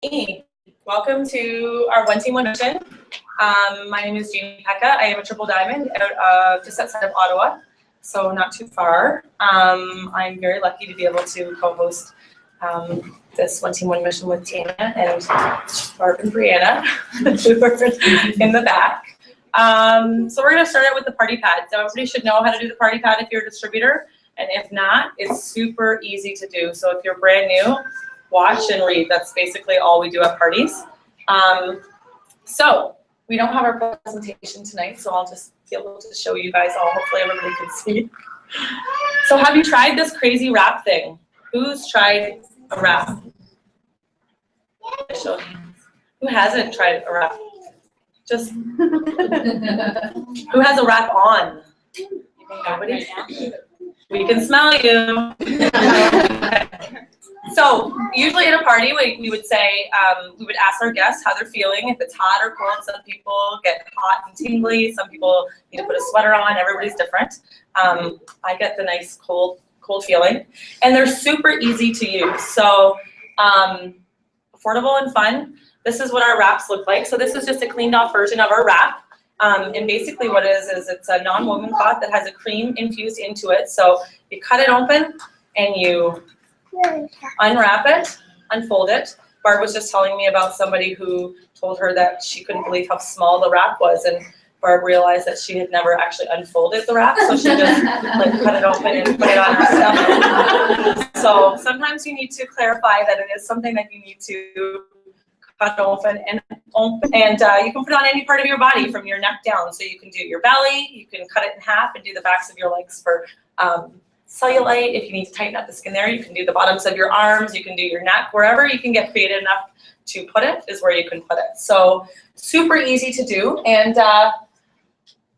Hey, welcome to our One Team One Mission. My name is Jaime Peca. I am a triple diamond out of just outside of Ottawa, so not too far. I'm very lucky to be able to co-host this One Team One Mission with Tanya and Barb and Brianna, who are in the back. So we're going to start out with the party pad. So everybody should know how to do the party pad if you're a distributor, and if not, it's super easy to do. So if you're brand new, watch and read. That's basically all we do at parties. So we don't have our presentation tonight, so I'll just be able to show you guys all. Hopefully everybody can see. So have you tried this crazy wrap thing? Who's tried a wrap? Who hasn't tried a wrap? Just who has a wrap on? Nobody? We can smell you. So usually at a party, we would say, we would ask our guests how they're feeling, if it's hot or cold. Some people get hot and tingly. Some people need to put a sweater on. Everybody's different. I get the nice cold feeling. And they're super easy to use. So affordable and fun. This is what our wraps look like. So this is just a cleaned off version of our wrap. And basically what it is it's a non-woven cloth that has a cream infused into it. So you cut it open and you unwrap it, unfold it. Barb was just telling me about somebody who told her that she couldn't believe how small the wrap was, and Barb realized that she had never actually unfolded the wrap, so she just like cut it open and put it on her stomach. So sometimes you need to clarify that it is something that you need to cut open, and you can put it on any part of your body from your neck down. So you can do your belly, you can cut it in half and do the backs of your legs for cellulite. If you need to tighten up the skin there, you can do the bottoms of your arms, you can do your neck. Wherever you can get creative enough to put it is where you can put it. So super easy to do, and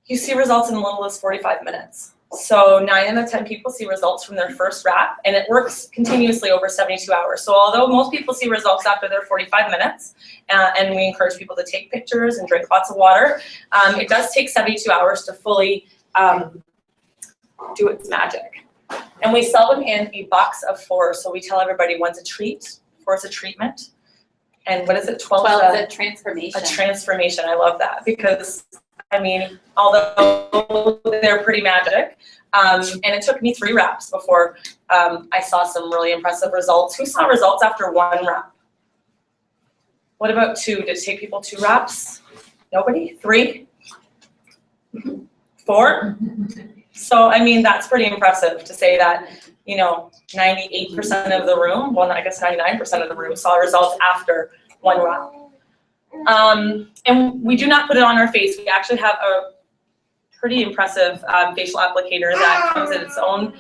you see results in as little as 45 minutes. So 9 out of 10 people see results from their first wrap, and it works continuously over 72 hours. So although most people see results after their 45 minutes, and we encourage people to take pictures and drink lots of water, it does take 72 hours to fully do its magic. And we sell them in a box of 4. So we tell everybody one's a treat, 4 is a treatment, and what is it? 12 is a transformation. A transformation. I love that because, I mean, although they're pretty magic, and it took me 3 wraps before I saw some really impressive results. Who saw results after 1 wrap? What about 2? Did it take people 2 wraps? Nobody? 3? 4? So, I mean, that's pretty impressive to say that, 98% of the room, well, I guess 99% of the room saw results after 1 wrap. And we do not put it on our face. We actually have a pretty impressive facial applicator that comes in its own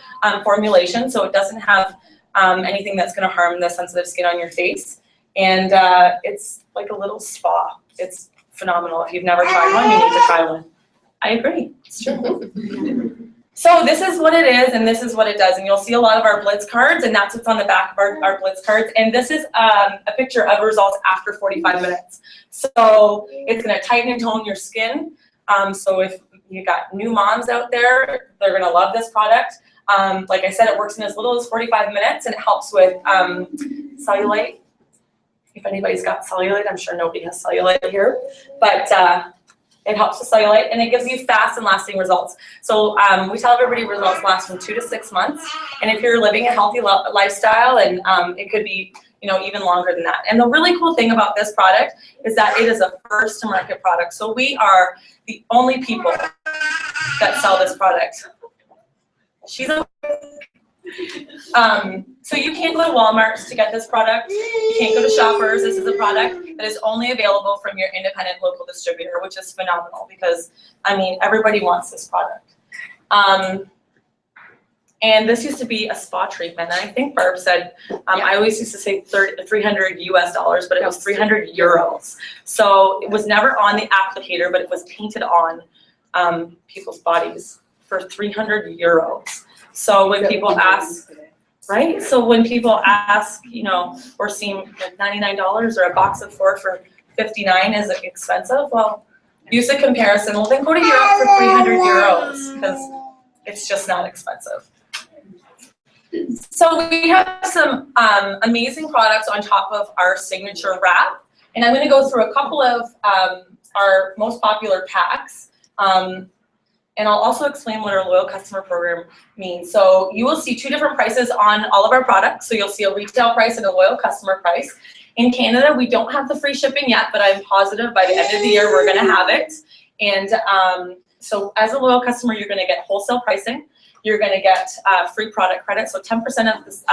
formulation, so it doesn't have anything that's going to harm the sensitive skin on your face. And it's like a little spa. It's phenomenal. If you've never tried one, you need to try one. I agree. It's true. So this is what it is, and this is what it does. And you'll see a lot of our Blitz cards, and that's what's on the back of our Blitz cards. And this is a picture of results after 45 minutes. So it's going to tighten and tone your skin. So if you got new moms out there, they're going to love this product. Like I said, it works in as little as 45 minutes, and it helps with cellulite. If anybody's got cellulite, I'm sure nobody has cellulite here, but it helps with cellulite, and it gives you fast and lasting results. So we tell everybody results last from 2 to 6 months, and if you're living a healthy lifestyle, and it could be even longer than that. And the really cool thing about this product is that it is a first to market product. So we are the only people that sell this product. So you can't go to Walmart to get this product. You can't go to Shoppers. This is a product that is only available from your independent local distributor, which is phenomenal because, I mean, everybody wants this product. And this used to be a spa treatment. And I think Barb said, I always used to say $300 US, but it was 300 euros. So it was never on the applicator, but it was painted on people's bodies for 300 euros. So when people ask, right? So when people ask, or seem like $99 or a box of 4 for 59 is expensive, well, use a comparison. Well, then go to Europe for 300 euros because it's just not expensive. So we have some amazing products on top of our signature wrap, and I'm going to go through a couple of our most popular packs, and I'll also explain what our loyal customer program means. So you will see two different prices on all of our products. So you'll see a retail price and a loyal customer price. In Canada, we don't have the free shipping yet, but I'm positive by the end of the year we're going to have it. And so as a loyal customer, you're going to get wholesale pricing. You're going to get free product credit. So 10% of this,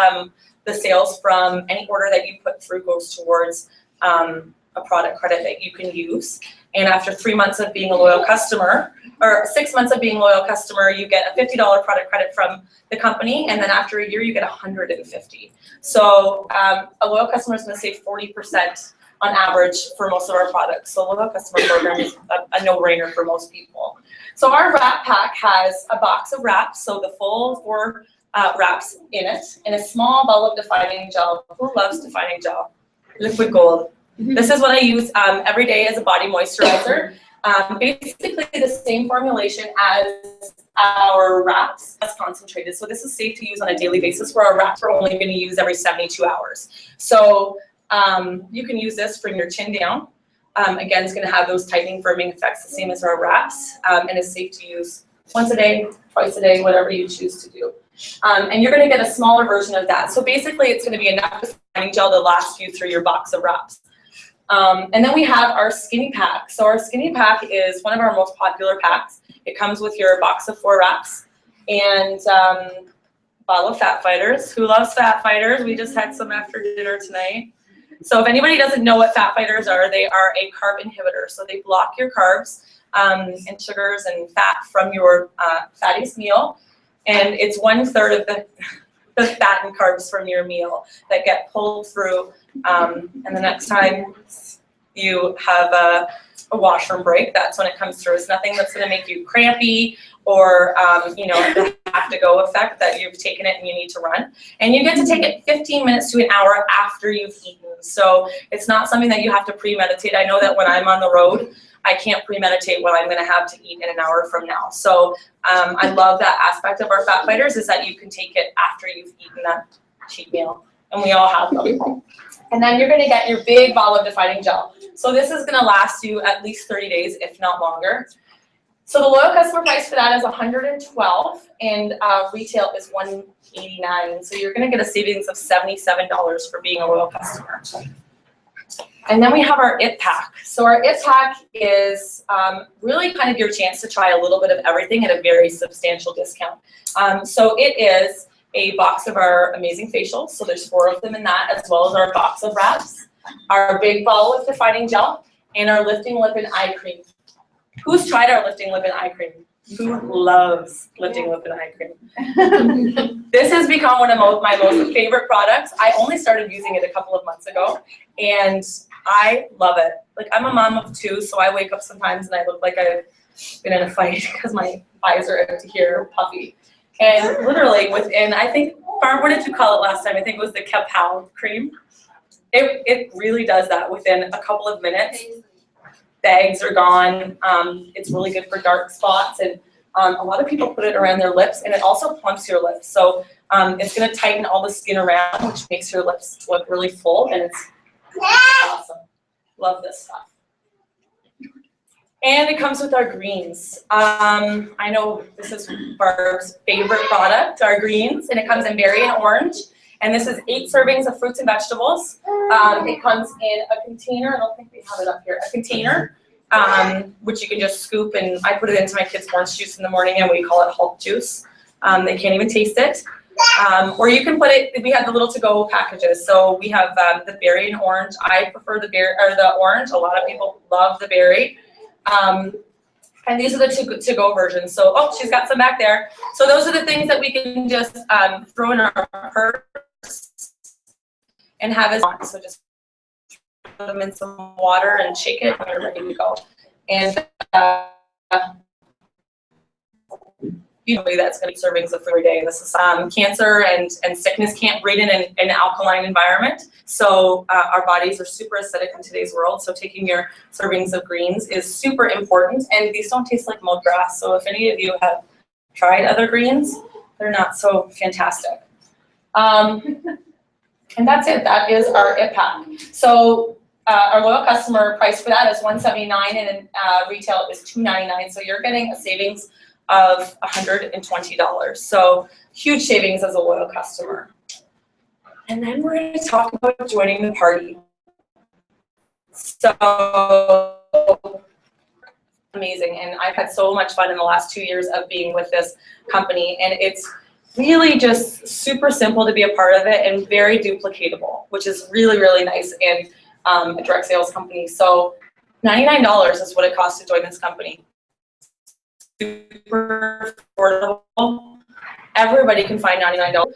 the sales from any order that you put through goes towards a product credit that you can use. And after 3 months of being a loyal customer, or 6 months of being a loyal customer, you get a $50 product credit from the company. And then after a year, you get $150. So a loyal customer is going to save 40% on average for most of our products. So loyal customer program is a no-brainer for most people. So our wrap pack has a box of wraps, so the full 4 wraps in it, and a small bottle of defining gel. Who loves defining gel? Liquid gold. This is what I use every day as a body moisturizer. Basically the same formulation as our wraps, that's concentrated. So this is safe to use on a daily basis, where our wraps are only going to use every 72 hours. So you can use this from your chin down. Again, it's going to have those tightening, firming effects, the same as our wraps, and it's safe to use once a day, twice a day, whatever you choose to do. And you're going to get a smaller version of that. So basically, it's going to be enough defining gel to last you through your box of wraps. And then we have our skinny pack. So our skinny pack is one of our most popular packs. It comes with your box of 4 wraps and bottle of Fat Fighters. Who loves Fat Fighters? We just had some after dinner tonight. So if anybody doesn't know what Fat Fighters are, they are a carb inhibitor. So they block your carbs and sugars and fat from your fattiest meal. And it's 1/3 of the fat and carbs from your meal that get pulled through. And the next time you have a washroom break, that's when it comes through. It's nothing that's going to make you crampy or, you know, the have-to-go effect that you've taken it and you need to run. And you get to take it 15 minutes to an hour after you've eaten. So it's not something that you have to premeditate. I know that when I'm on the road, I can't premeditate what I'm going to have to eat in an hour from now. So I love that aspect of our Fat Fighters, is that you can take it after you've eaten that cheat meal. And we all have them. And then you're going to get your big bottle of defining gel. So this is going to last you at least 30 days, if not longer. So the loyal customer price for that is $112, and retail is $189. So you're going to get a savings of $77 for being a loyal customer. And then we have our IT pack. So our IT pack is really kind of your chance to try a little bit of everything at a very substantial discount. So it is a box of our amazing facials. So there's 4 of them in that, as well as our box of wraps, our big bottle of defining gel, and our lifting lip and eye cream. Who's tried our lifting lip and eye cream? Who loves lifting lip and eye cream? This has become one of my most favorite products. I only started using it a couple of months ago, and I love it. Like, I'm a mom of 2, so I wake up sometimes and I look like I've been in a fight because my eyes are empty here, puffy. And literally within, I think, Barb, what did you call it last time? I think it was the Kapow cream. It really does that within a couple of minutes. Bags are gone. It's really good for dark spots, and a lot of people put it around their lips, and it also plumps your lips. So it's going to tighten all the skin around, which makes your lips look really full, and it's awesome. Love this stuff. And it comes with our greens. I know this is Barb's favorite product, our greens, and it comes in berry and orange. And this is 8 servings of fruits and vegetables. It comes in a container. I don't think we have it up here. A container, which you can just scoop, and I put it into my kids' orange juice in the morning, and we call it Hulk juice. They can't even taste it. Or you can put it. We have the little to-go packages. So we have the berry and orange. I prefer the berry or the orange. A lot of people love the berry. And these are the to-go versions. So, oh, she's got some back there. So those are the things that we can just throw in our purse and have as on. So just put them in some water and shake it, and you're ready to go. And usually that's going to be servings of every day. This is cancer and sickness can't breed in an alkaline environment. So our bodies are super acidic in today's world. So taking your servings of greens is super important. And these don't taste like mowed grass. So if any of you have tried other greens, they're not so fantastic. And that's it. That is our IT pack. So our loyal customer price for that is $179, and retail is $299. So you're getting a savings of $120. So huge savings as a loyal customer. And then we're going to talk about joining the party. So amazing, and I've had so much fun in the last 2 years of being with this company, and it's really just super simple to be a part of it and very duplicatable, which is really, really nice in a direct sales company. So $99 is what it costs to join this company. Super affordable. Everybody can find $99.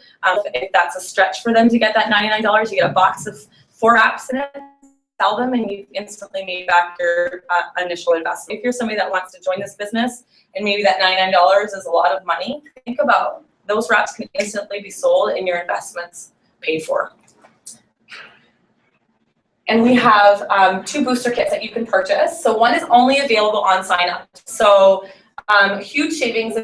If that's a stretch for them to get that $99, you get a box of 4 apps in it, sell them, and you instantly made back your initial investment. If you're somebody that wants to join this business and maybe that $99 is a lot of money, think about those wraps can instantly be sold and your investments paid for. And we have 2 booster kits that you can purchase. So one is only available on sign up. So huge savings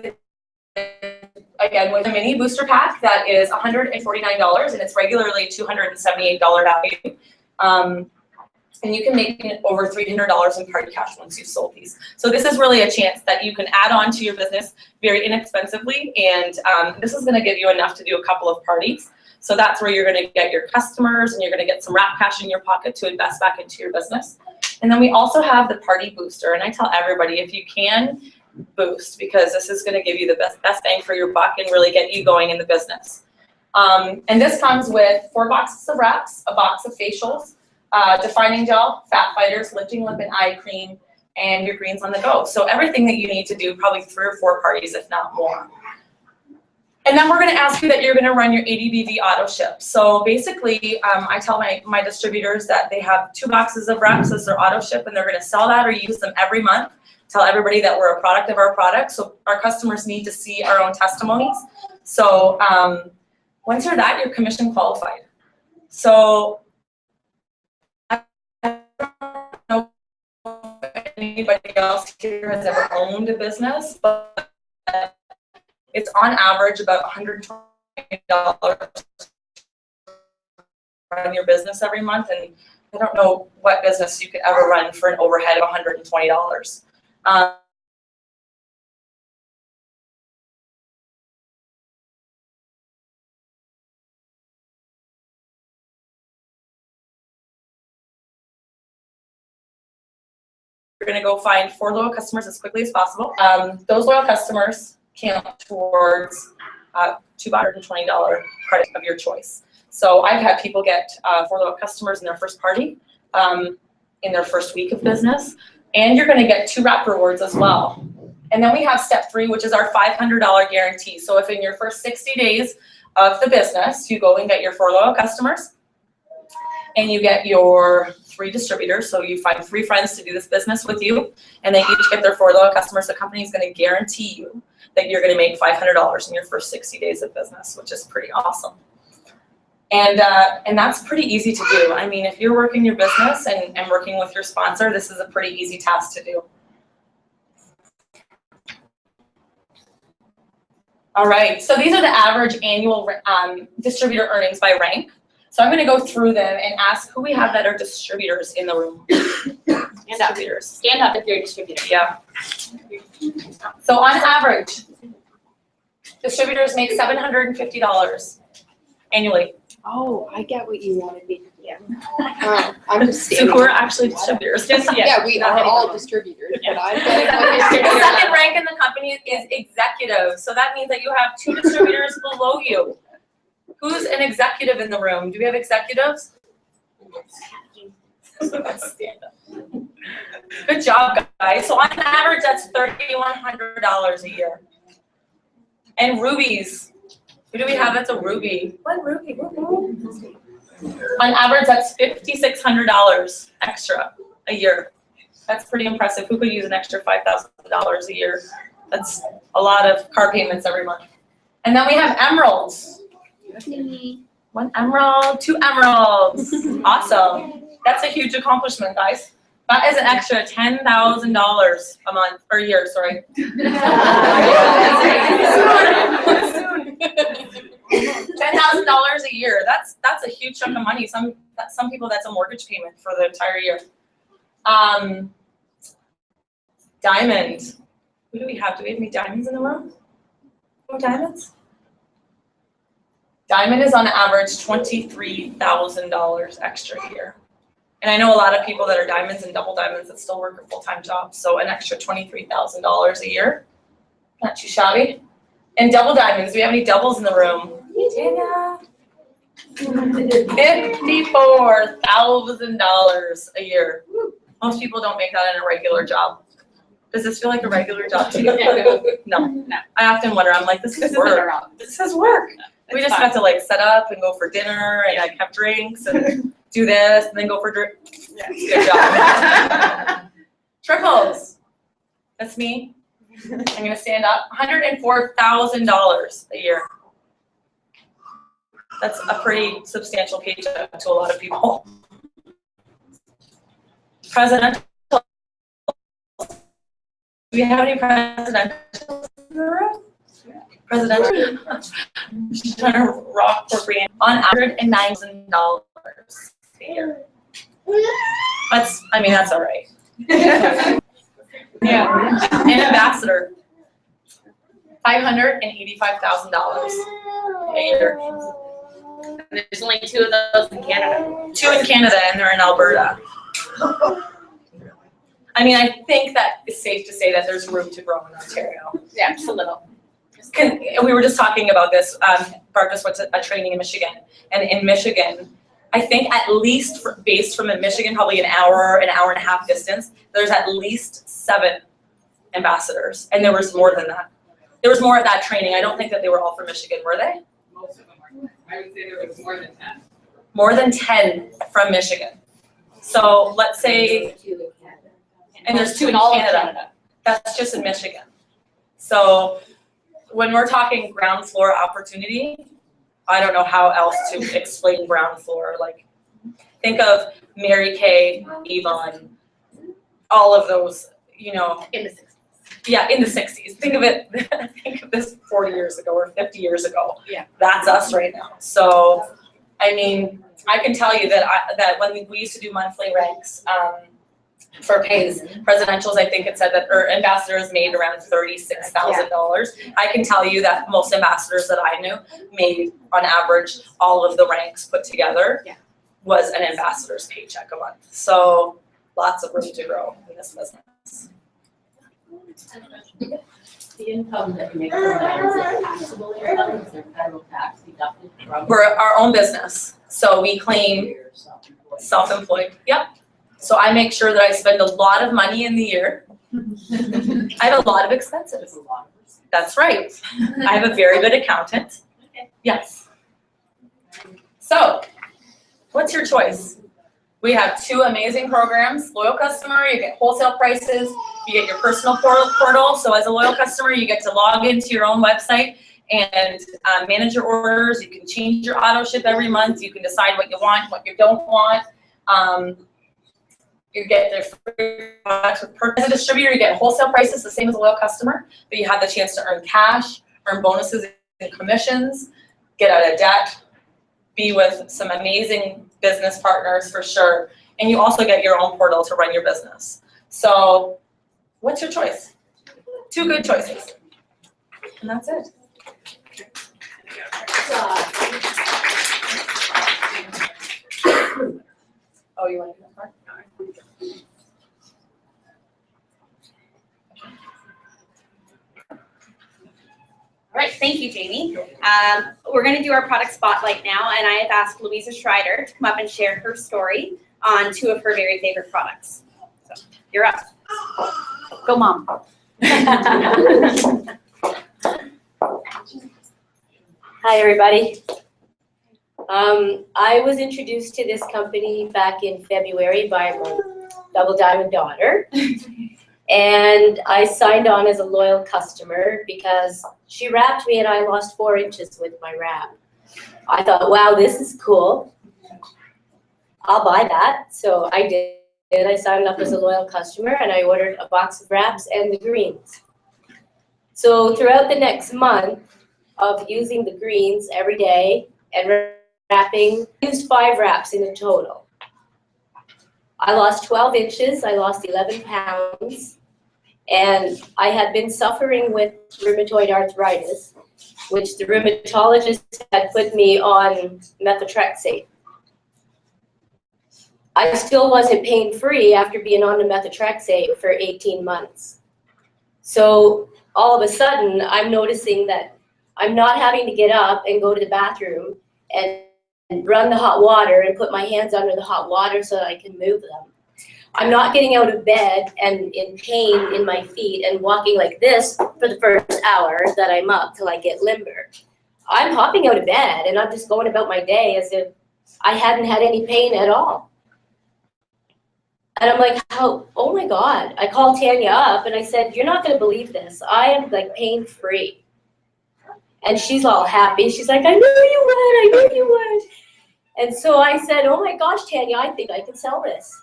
again with a mini booster pack that is $149, and it's regularly $278 value. And you can make over $300 in party cash once you've sold these. So this is really a chance that you can add on to your business very inexpensively, and this is going to give you enough to do a couple of parties. So that's where you're going to get your customers, and you're going to get some wrap cash in your pocket to invest back into your business. And then we also have the party booster, and I tell everybody, if you can, boost, because this is going to give you the best bang for your buck and really get you going in the business. And this comes with 4 boxes of wraps, a box of facials, defining gel, fat fighters, lifting lip and eye cream, and your greens on the go. So everything that you need to do, probably 3 or 4 parties, if not more. And then we're going to ask you that you're going to run your ADBV auto ship. So basically, I tell my distributors that they have 2 boxes of wraps as their auto ship, and they're going to sell that or use them every month. Tell everybody that we're a product of our product. So our customers need to see our own testimonies. So once you're that, you're commission qualified. So I don't know if anybody else here has ever owned a business, but it's on average about $120 run your business every month, and I don't know what business you could ever run for an overhead of $120. You're going to go find 4 loyal customers as quickly as possible. Those loyal customers count towards $220 credit of your choice. So I've had people get 4 loyal customers in their first party, in their first week of business, and you're going to get 2 wrap rewards as well. And then we have step 3, which is our $500 guarantee. So if in your first 60 days of the business, you go and get your 4 loyal customers, and you get your 3 distributors, so you find 3 friends to do this business with you, and they each get their 4 loyal customers, the company is going to guarantee you that you're going to make $500 in your first 60 days of business, which is pretty awesome. And that's pretty easy to do. I mean, if you're working your business and working with your sponsor, this is a pretty easy task to do. All right, so these are the average annual distributor earnings by rank. So I'm going to go through them and ask who we have that are distributors in the room. Distributors. Stand up if you're a distributor. Yeah. So on average, distributors make $750 annually. Oh, I get what you wanted me to do. Yeah. I'm just So who are actually distributors? Yeah, we are all distributors, but I'm getting The second rank in the company is executive. So that means that you have 2 distributors below you. Who's an executive in the room? Do we have executives? Stand up. Good job, guys. So on average, that's $3,100 a year. And rubies. Who do we have that's a ruby? What ruby? On average, that's $5,600 extra a year. That's pretty impressive. Who could use an extra $5,000 a year? That's a lot of car payments every month. And then we have emeralds. 1 emerald, 2 emeralds. Awesome. That's a huge accomplishment, guys. That is an extra $10,000 a month, or a year, sorry. $10,000 $10,000 a year. That's a huge chunk of money. Some people, that's a mortgage payment for the entire year. Diamond. Who do we have? Do we have any diamonds in the room? No diamonds? Diamond is on average $23,000 extra a year. And I know a lot of people that are diamonds and double diamonds that still work a full-time job. So an extra $23,000 a year. Not too shabby. And double diamonds, do we have any doubles in the room? Tanya. $54,000 a year. Most people don't make that in a regular job. Does this feel like a regular job to you? No. I often wonder, I'm like, this is work. This is work. We just have to like set up and go for dinner and like have drinks and do this and then go for drinks. Yeah. Good job. Triples. That's me. I'm gonna stand up. $104,000 a year. That's a pretty substantial paycheck to a lot of people. Presidential. Do we have any presidential in the room? Presidential. I'm just trying to rock for free. On average, $9,000 a year. That's all right. Yeah. An ambassador. $585,000 a year. And there's only 2 of those in Canada. 2 in Canada, and they're in Alberta. I mean, I think that it's safe to say that there's room to grow in Ontario. Yeah, just a little. We were just talking about this. Barb just went to a training in Michigan, and in Michigan, I think at least based from Michigan, probably an hour and a half distance, there's at least 7 ambassadors, and there was more than that. There was more at that training. I don't think that they were all from Michigan, were they? Most of them are. I would say there was more than 10. More than 10 from Michigan. So let's say, and there's 2 in Canada. That's just in Michigan. So when we're talking ground floor opportunity, I don't know how else to explain ground floor. Like, think of Mary Kay, Avon, all of those, you know. In the 60s. Yeah, in the 60s. Think of it, think of this 40 years ago or 50 years ago. Yeah. That's us right now. So, I mean, I can tell you that when we used to do monthly ranks for pays, presidentials, I think it said that, or ambassadors made around $36,000. I can tell you that most ambassadors that I knew made, on average, all of the ranks put together was an ambassador's paycheck a month. So, lots of room to grow in this business. The income that you make from that, is it taxable income? Is there federal tax deducted from? We're our own business, so we claim your self-employed? self-employed. Yep. So I make sure that I spend a lot of money in the year. I have a lot of expenses. There's a lot of this. That's right. I have a very good accountant. Yes. So, what's your choice? We have 2 amazing programs. Loyal customer, you get wholesale prices, you get your personal portal. So as a loyal customer, you get to log into your own website and manage your orders. You can change your auto ship every month. You can decide what you want, what you don't want. You get the free products with as a distributor, you get wholesale prices the same as a loyal customer, but you have the chance to earn cash, earn bonuses and commissions, get out of debt, be with some amazing business partners for sure. And you also get your own portal to run your business. So what's your choice? 2 good choices. And that's it. Oh, you want to do that part? All right, thank you, Jamie. We're going to do our product spotlight now, and I have asked Louisa Schreider to come up and share her story on 2 of her very favorite products. So, you're up. Go, Mom. Hi, everybody. I was introduced to this company back in February by my Double Diamond daughter. And I signed on as a loyal customer because she wrapped me and I lost 4 inches with my wrap. I thought, wow, this is cool. I'll buy that. So I did. I signed up as a loyal customer and I ordered a box of wraps and the greens. So throughout the next month of using the greens every day, and wrapping. I used 5 wraps in a total. I lost 12 inches, I lost 11 pounds, and I had been suffering with rheumatoid arthritis, which the rheumatologist had put me on methotrexate. I still wasn't pain-free after being on the methotrexate for 18 months. So all of a sudden, I'm noticing that I'm not having to get up and go to the bathroom and run the hot water and put my hands under the hot water so that I can move them. I'm not getting out of bed and in pain in my feet and walking like this for the first hour that I'm up till I get limber. I'm hopping out of bed and I'm just going about my day as if I hadn't had any pain at all. And I'm like, how, oh my God. I called Tanya up and I said, you're not gonna believe this. I am like pain-free. And she's all happy. She's like, I knew you would, I knew you would. And so I said, oh my gosh, Tanya, I think I can sell this.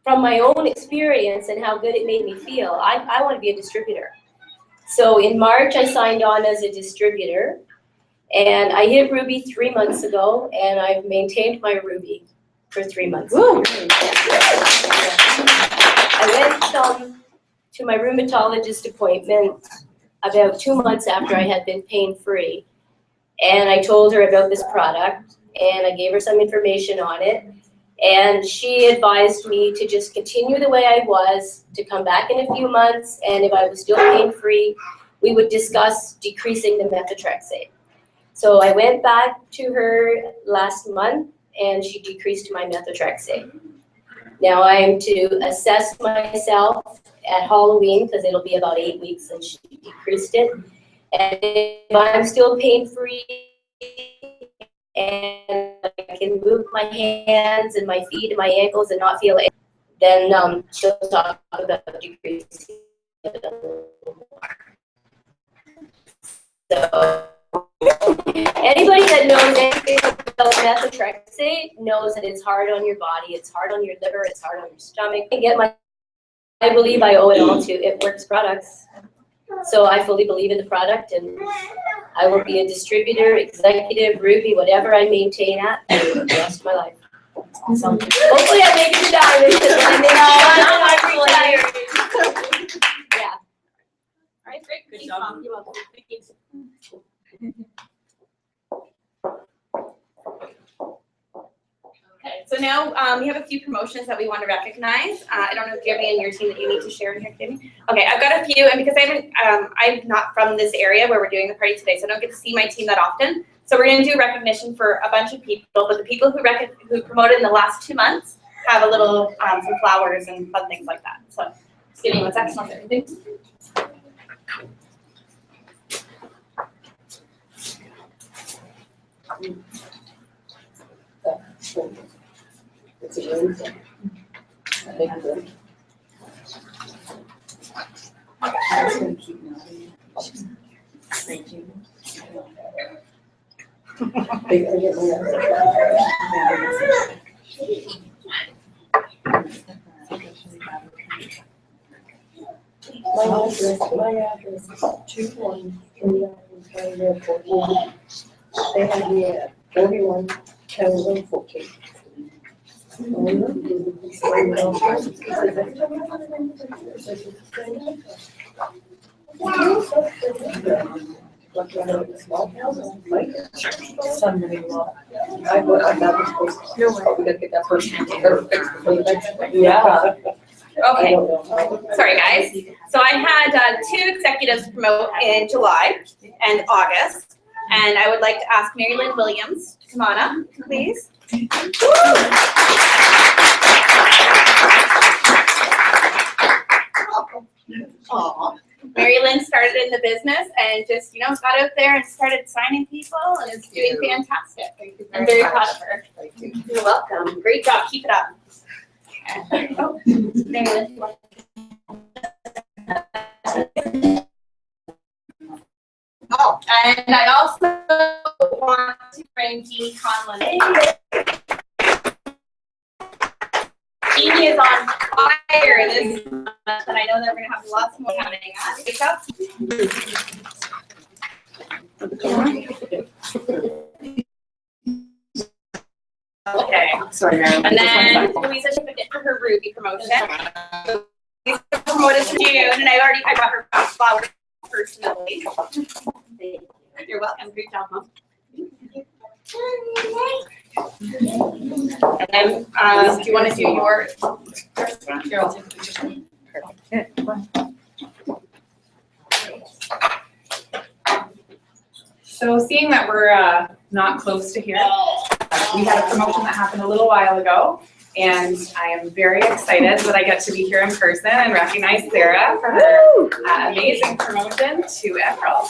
From my own experience and how good it made me feel, I want to be a distributor. So in March, I signed on as a distributor. And I hit Ruby 3 months ago, and I've maintained my Ruby for 3 months. Woo! I went to my rheumatologist appointment about 2 months after I had been pain-free. And I told her about this product, and I gave her some information on it. And she advised me to just continue the way I was, to come back in a few months, and if I was still pain-free, we would discuss decreasing the methotrexate. So I went back to her last month, and she decreased my methotrexate. Now I'm to assess myself at Halloween, because it'll be about 8 weeks since she decreased it. And if I'm still pain-free and I can move my hands and my feet and my ankles and not feel it, then she'll talk about decreasing it a little more. So anybody that knows anything about methotrexate knows that it's hard on your body, it's hard on your liver, it's hard on your stomach. I believe I owe it all to It Works Products. So I fully believe in the product, and I will be a distributor, executive, Ruby, whatever I maintain at for the rest of my life. So hopefully I make it to Diamond, because I'm retired. Yeah. All right, great. Good job. You're welcome. Okay, so now we have a few promotions that we want to recognize. I don't know if you have any in your team that you need to share here, Jamie. Okay, I've got a few, and because I'm not from this area where we're doing the party today, so I don't get to see my team that often. So we're going to do recognition for a bunch of people, but the people who promoted in the last 2 months have a little some flowers and fun things like that. So just give me 1 second. I'll get everything. It's a room thing. A big room. Big, I get my address is 2139 They have me at 41 Kelvin 14. Somebody will. I'm not supposed to. No, we gotta get that person to get her fixed before the next one. Yeah. Okay, sorry guys. So I had 2 executives promote in July and August, and I would like to ask Mary Lynn Williams to come on up, please. Aww. Mary Lynn started in the business and just, got out there and started signing people and is doing fantastic. I'm very proud of her. Thank you. You're welcome. Great job. Keep it up. Oh, Mary Lynn. Oh, and I also want to bring Jeannie Conlon. Jeannie is on fire this month, and I know that we're going to have lots more coming. Wake up. Okay. Sorry, Mary. And then Louisa should get for her Ruby promotion. Louisa promoted to June, and I brought her flowers personally. You're welcome. Great job, Mom. And then, do you want to do your? Here, I'll take the picture. So seeing that we're not close to here, we had a promotion that happened a little while ago, and I am very excited that I get to be here in person and recognize Sarah for her amazing promotion to Emerald.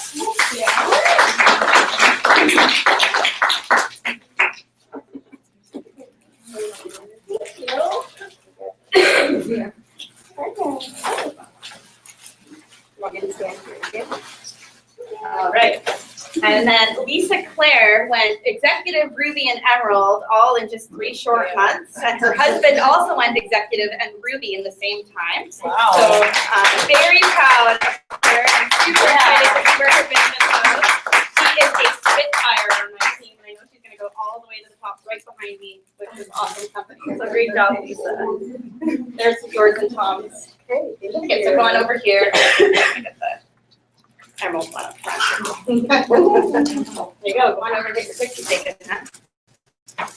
All right. And then Lisa Claire went Executive, Ruby, and Emerald all in just 3 short months. And her husband also went Executive and Ruby in the same time. Wow. So I'm very proud of her and super excited to see where her business goes. She is a spitfire on my team, and I know she's going to go all the way to the top right behind me with this awesome company. So great job, Lisa. There's yours and Tom's. Okay, so going over here. Get the Emerald one up front. There you go. Go on over and get your picture taken. All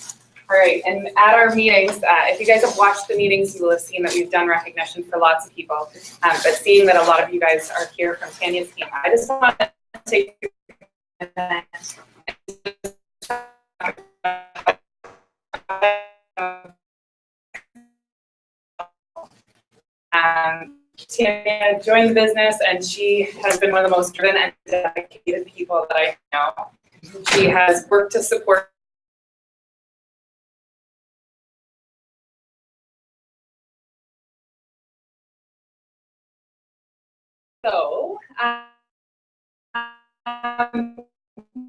right, and at our meetings, if you guys have watched the meetings, you will have seen that we've done recognition for lots of people. But seeing that a lot of you guys are here from Tanya's team, I just want to take a minute. Tanya joined the business, and she has been one of the most driven and dedicated people that I know. She has worked to support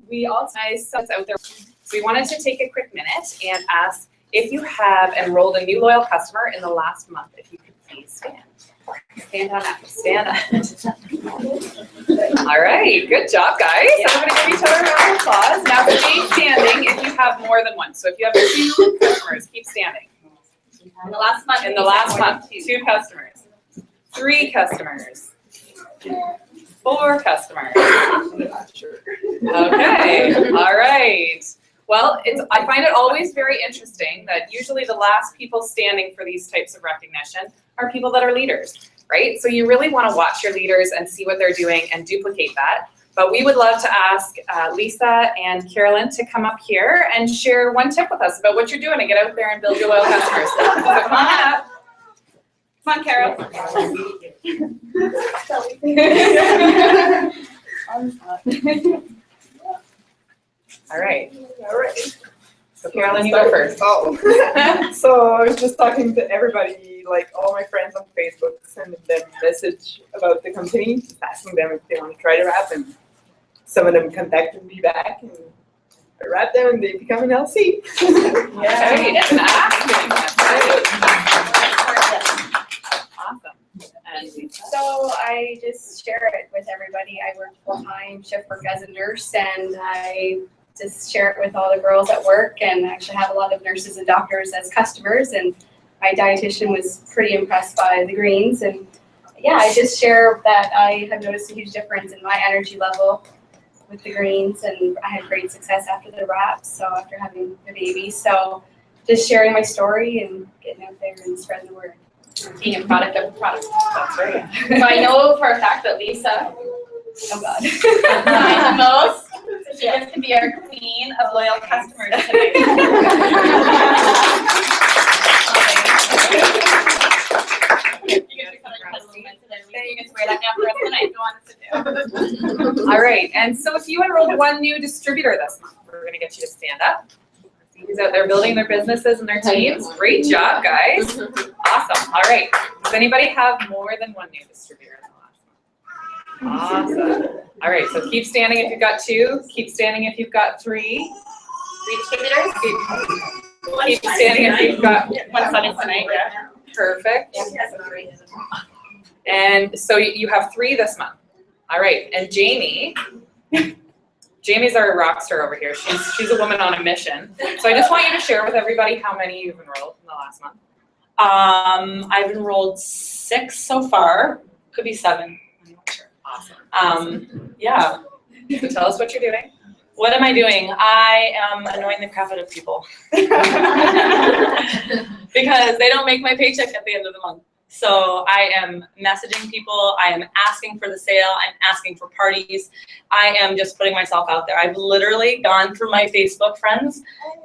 we also out there. So we wanted to take a quick minute and ask if you have enrolled a new loyal customer in the last month, if you could please stand. Stand on up. Stand up. All right, good job, guys. Everybody give each other a round of applause. Now stay standing if you have more than one. So if you have 2 customers, keep standing. In the last month. In the last month, 2 customers, 3 customers, 4 customers. Okay, all right. Well, I find it always very interesting that usually the last people standing for these types of recognition are people that are leaders, right? So you really want to watch your leaders and see what they're doing and duplicate that. But we would love to ask Lisa and Carolyn to come up here and share one tip with us about what you're doing to get out there and build your loyal customers. So come on up. Come on, Carol. All right. So Carolyn, you go first. Oh. So I was just talking to everybody, like all my friends on Facebook, sending them a message about the company, just asking them if they want to try the wrap, and some of them contacted me back, and I wrapped them, and they become an LC. Okay, awesome. And So I just share it with everybody. I work full-time, shift work as a nurse, and I just share it with all the girls at work, and I actually have a lot of nurses and doctors as customers, and my dietitian was pretty impressed by the greens, and yeah, I just share that I have noticed a huge difference in my energy level with the greens, and I had great success after the wraps, so after having the baby, so just sharing my story and getting out there and spreading the word. Being a product of the product. that's right. So I know for a fact that Lisa, Oh God. the most, so she gets to be our queen of loyal customers tonight. You get to wear that now for the rest of the night. Go on to sit down. All right, and so if you enrolled 1 new distributor this month, we're going to get you to stand up. Who's out there building their businesses and their teams? Great job, guys. Awesome. All right. Does anybody have more than 1 new distributor in the last month? Awesome. All right, so keep standing if you've got 2. Keep standing if you've got 3. 3 distributors? Keep standing if you've got One Sunday tonight, yeah. perfect. And so you have 3 this month. All right, and Jamie, Jamie's our rock star over here. She's a woman on a mission. So I just want you to share with everybody how many you've enrolled in the last month. I've enrolled 6 so far. Could be 7. I'm not sure. Awesome. Yeah. So tell us what you're doing. What am I doing? I am annoying the crap out of people because they don't make my paycheck at the end of the month. So I am messaging people. I am asking for the sale. I'm asking for parties. I am just putting myself out there. I've literally gone through my Facebook friends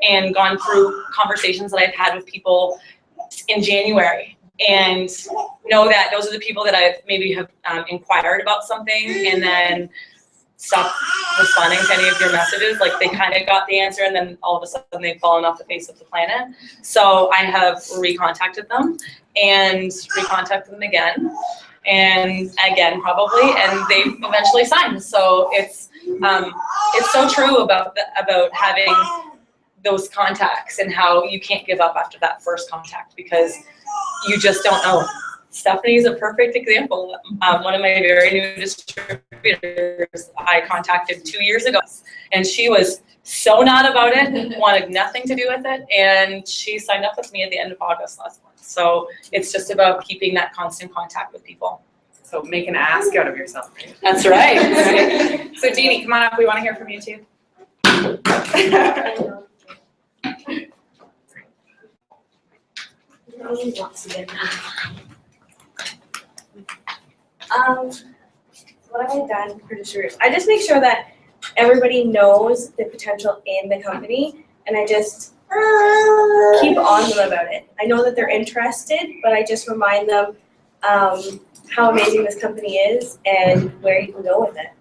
and gone through conversations that I've had with people in January and know that those are the people that I've maybe have inquired about something and then stopped responding to any of your messages. Like they kind of got the answer and then all of a sudden they've fallen off the face of the planet. So I have recontacted them and recontacted them again and again probably, and they've eventually signed. So it's so true about having those contacts and how you can't give up after that first contact because you just don't know. Stephanie is a perfect example. One of my very new distributors I contacted 2 years ago, and she was so not about it, wanted nothing to do with it, and she signed up with me at the end of August last month. So it's just about keeping that constant contact with people. So make an ask out of yourself. That's right. So Jeannie, come on up. We want to hear from you too. What have I done for distributors? I just make sure that everybody knows the potential in the company, and I just keep on them about it. I know that they're interested, but I just remind them how amazing this company is and where you can go with it.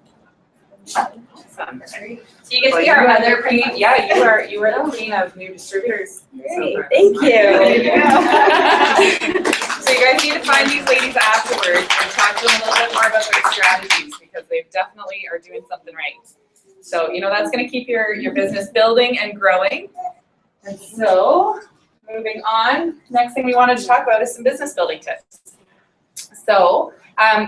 Awesome. So you get to be our other queen. Yeah, you are the queen of new distributors. Great, thank you. There you go. So you guys need to find these ladies afterwards and talk to them a little bit more about their strategies because they definitely are doing something right. So, you know, that's going to keep your business building and growing. And so, moving on, next thing we wanted to talk about is some business building tips. So,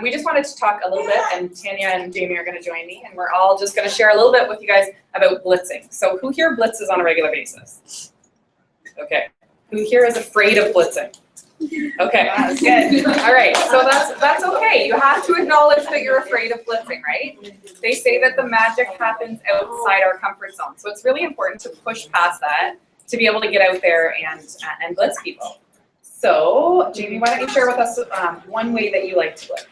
we just wanted to talk a little bit, and Tanya and Jamie are going to join me, and we're all just going to share a little bit with you guys about blitzing. So, who here blitzes on a regular basis? Okay. Who here is afraid of blitzing? Okay, that's good. All right, so that's okay. You have to acknowledge that you're afraid of blitzing, right? They say that the magic happens outside our comfort zone. So it's really important to push past that to be able to get out there and blitz people. So, Jamie, why don't you share with us one way that you like to blitz?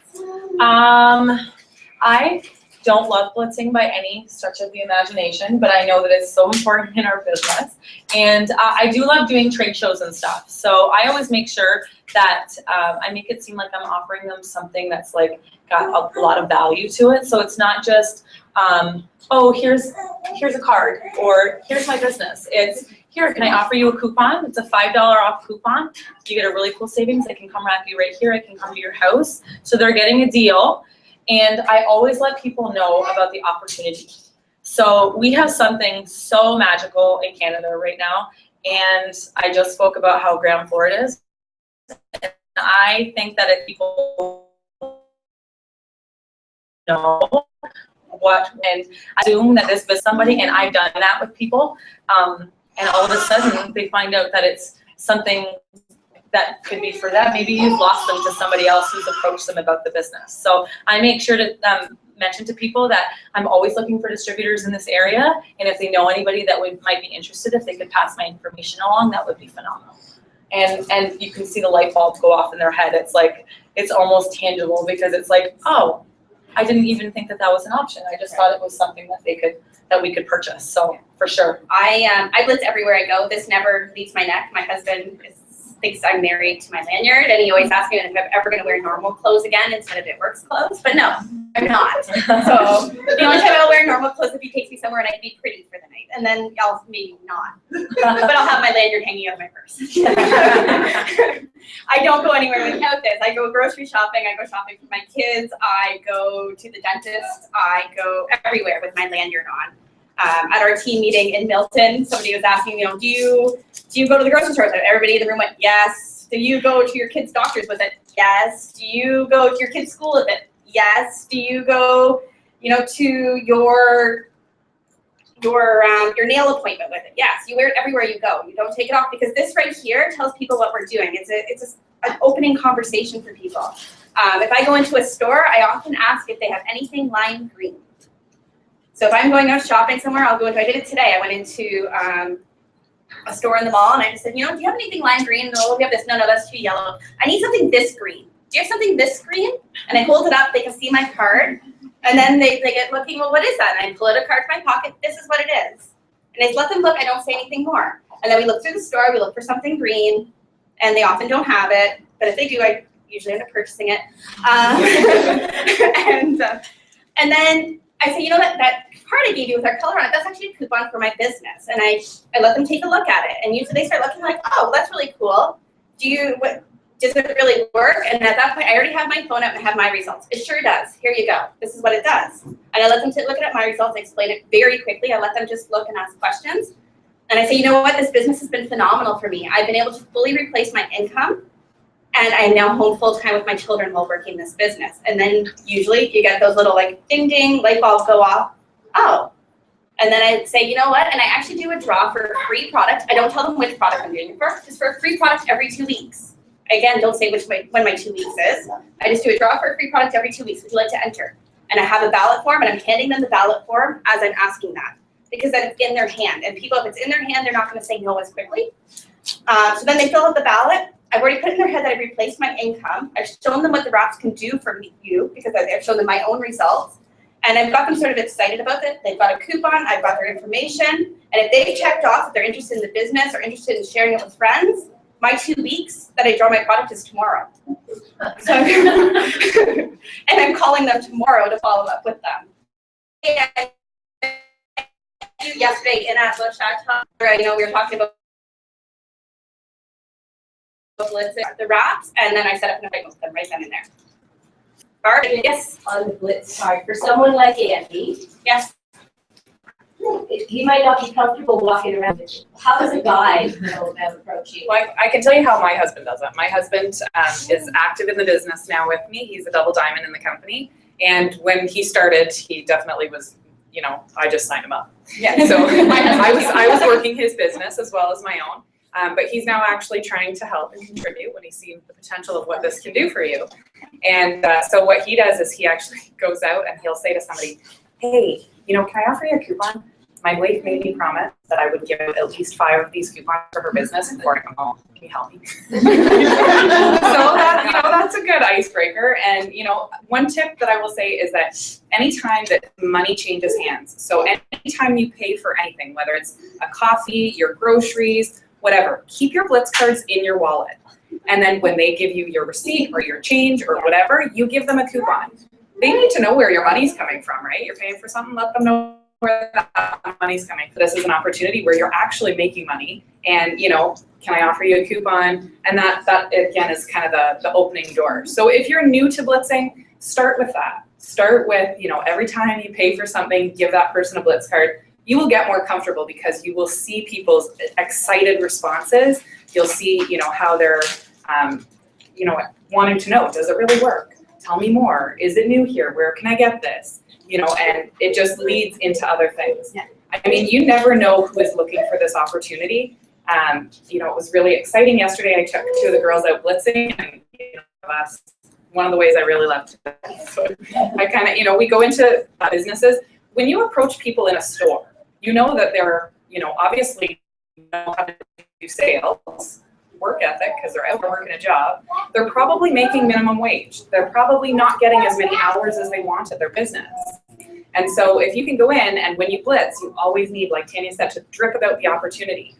I don't love blitzing by any stretch of the imagination, but I know that it's so important in our business. And I do love doing trade shows and stuff. So I always make sure that I make it seem like I'm offering them something that's like got a lot of value to it. So it's not just, oh, here's a card, or here's my business. It's, here, can I offer you a coupon? It's a $5 off coupon. You get a really cool savings. I can come wrap you right here. I can come to your house. So they're getting a deal. And I always let people know about the opportunity. So we have something so magical in Canada right now. And I just spoke about how ground floor it is. And I think that if people know what, and I assume that this was somebody, and I've done that with people, and all of a sudden they find out that it's something that could be for them. Maybe you've lost them to somebody else who's approached them about the business. So I make sure to mention to people that I'm always looking for distributors in this area, and if they know anybody that might be interested, if they could pass my information along, that would be phenomenal. And you can see the light bulb go off in their head. It's like, it's almost tangible, because it's like, oh, I didn't even think that that was an option. I just thought it was something that we could purchase. So for sure. I blitz everywhere I go. This never leaves my neck. My husband thinks I'm married to my lanyard, and he always asks me if I'm ever going to wear normal clothes again instead of It Works clothes. But no, I'm not. So the only time I'll wear normal clothes if he takes me somewhere and I can be pretty for the night, and then I'll maybe not. But I'll have my lanyard hanging out of my purse. I don't go anywhere without this. I go grocery shopping. I go shopping for my kids. I go to the dentist. I go everywhere with my lanyard on. At our team meeting in Milton, somebody was asking, do you go to the grocery store with it? Everybody in the room went, yes. Do you go to your kids' doctors with it? Yes. Do you go to your kids' school with it? Yes. Do you go, to your your nail appointment with it. Yes, you wear it everywhere you go. You don't take it off because this right here tells people what we're doing. It's an opening conversation for people. If I go into a store, I often ask if they have anything lime green. So if I'm going out shopping somewhere, I'll go into, I did it today. I went into a store in the mall and I just said, you know, do you have anything lime green? No, we have this. No, that's too yellow. I need something this green. Do you have something this green? And I hold it up, they can see my card. And then they get looking, well, what is that? And I pull out a card from my pocket, this is what it is. And I just let them look, I don't say anything more. And then we look through the store, we look for something green, and they often don't have it. But if they do, I usually end up purchasing it. And then I say, you know, that card I gave you with our color on it, that's actually a coupon for my business. And I let them take a look at it. And usually they start looking like, oh, that's really cool. Does it really work? And at that point, I already have my phone up and have my results. It sure does. Here you go. This is what it does. And I let them look at my results, explain it very quickly. I let them just look and ask questions. And I say, you know what? This business has been phenomenal for me. I've been able to fully replace my income. And I'm now home full time with my children while working this business. And then usually you get those little like ding ding light bulbs go off. Oh. And then I say, you know what? And I actually do a draw for a free product. I don't tell them which product I'm doing it for. Just for a free product every 2 weeks. Again, don't say when my 2 weeks is. I just do a draw for a free product every 2 weeks. Would you like to enter? And I have a ballot form, and I'm handing them the ballot form as I'm asking that, because then it's in their hand. And people, if it's in their hand, they're not going to say no as quickly. So then they fill out the ballot. I've already put in their head that I've replaced my income. I've shown them what the wraps can do for you, because I've shown them my own results. And I've got them sort of excited about it. They've got a coupon. I've got their information. And if they've checked off that they're interested in the business or interested in sharing it with friends, my 2 weeks that I draw my product is tomorrow. So, and I'm calling them tomorrow to follow up with them. And yesterday in at Bush where we were talking about the wraps, and then I set up an appointment with them right then and there. Barb, yes? On the Blitz card, for someone like Andy, Yes. he might not be comfortable walking around. How does a guy know about approaching? Well, I can tell you how my husband does it. My husband is active in the business now with me. He's a double diamond in the company. And when he started, he definitely was, I just signed him up. Yeah. So I was working his business as well as my own. But he's now actually trying to help and contribute when he sees the potential of what this can do for you. And so what he does is he actually goes out and he'll say to somebody, hey, can I offer you a coupon? My wife made me promise that I would give out at least 5 of these coupons for her business before I come home. Can you help me? So that's a good icebreaker. And one tip that I will say is that anytime that money changes hands, so anytime you pay for anything, whether it's a coffee, your groceries, whatever, keep your Blitz cards in your wallet. And then when they give you your receipt or your change or whatever, you give them a coupon. They need to know where your money's coming from, right? You're paying for something, let them know where that money's coming. This is an opportunity where you're actually making money, and can I offer you a coupon? And that again is kind of the opening door. So if you're new to blitzing, start with that. Start with every time you pay for something, give that person a Blitz card. You will get more comfortable because you will see people's excited responses. You'll see how they're wanting to know, does it really work? Tell me more. Is it new here? Where can I get this? And it just leads into other things. Yeah. I mean, you never know who is looking for this opportunity. It was really exciting yesterday. I took 2 of the girls out blitzing, and that's one of the ways I really love to. So I kind of, we go into businesses. When you approach people in a store, that they're, obviously know how to do sales, work ethic, because they're out working a job. They're probably making minimum wage. They're probably not getting as many hours as they want at their business. And so if you can go in, and when you blitz, you always need, like Tanya said, to drip about the opportunity.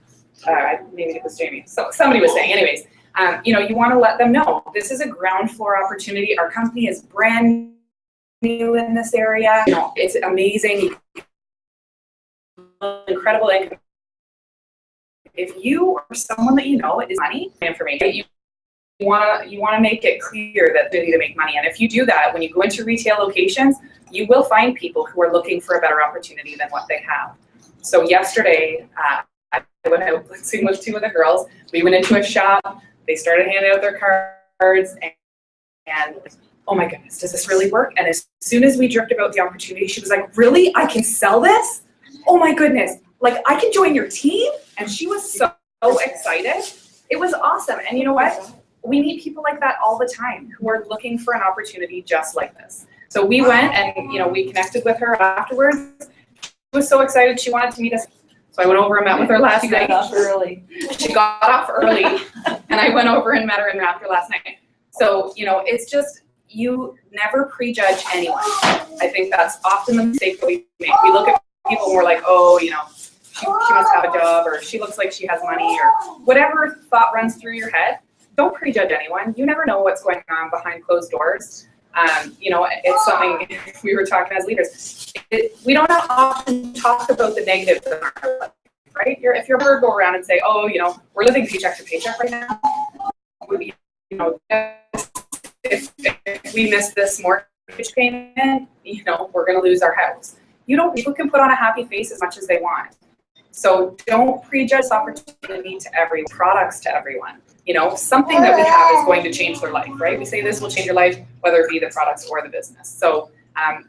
Maybe it was Jamie. So somebody was saying, anyways, you want to let them know this is a ground floor opportunity. Our company is brand new in this area. It's amazing. Incredible income. If you or someone that is money information, you want to make it clear that they need to make money. And if you do that, when you go into retail locations, you will find people who are looking for a better opportunity than what they have. So yesterday, I went out blitzing with 2 of the girls. We went into a shop. They started handing out their cards, and oh my goodness, does this really work? And as soon as we dripped about the opportunity, she was like, really? I can sell this? oh my goodness, like I can join your team? And she was so excited. It was awesome. And you know what? We meet people like that all the time who are looking for an opportunity just like this. So we went and, you know, we connected with her afterwards. She was so excited. She wanted to meet us. So I went over and met with her last night. She got off early. She got off early, and I went over and met her in Raptor last night. So, you know, it's just, you never prejudge anyone. I think that's often the mistake that we make. We look at people and we're like, oh, you know, she must have a job, or she looks like she has money, or whatever thought runs through your head. Don't prejudge anyone. You never know what's going on behind closed doors. You know, it's something we were talking as leaders. We don't often talk about the negatives in our life, right? If you're ever go around and say, oh, you know, we're living paycheck to paycheck right now. You know, if we miss this mortgage payment, you know, we're going to lose our house. People can put on a happy face as much as they want. So don't prejudge opportunity to every products to everyone. You know, something that we have is going to change their life, right? We say this will change your life, whether it be the products or the business. So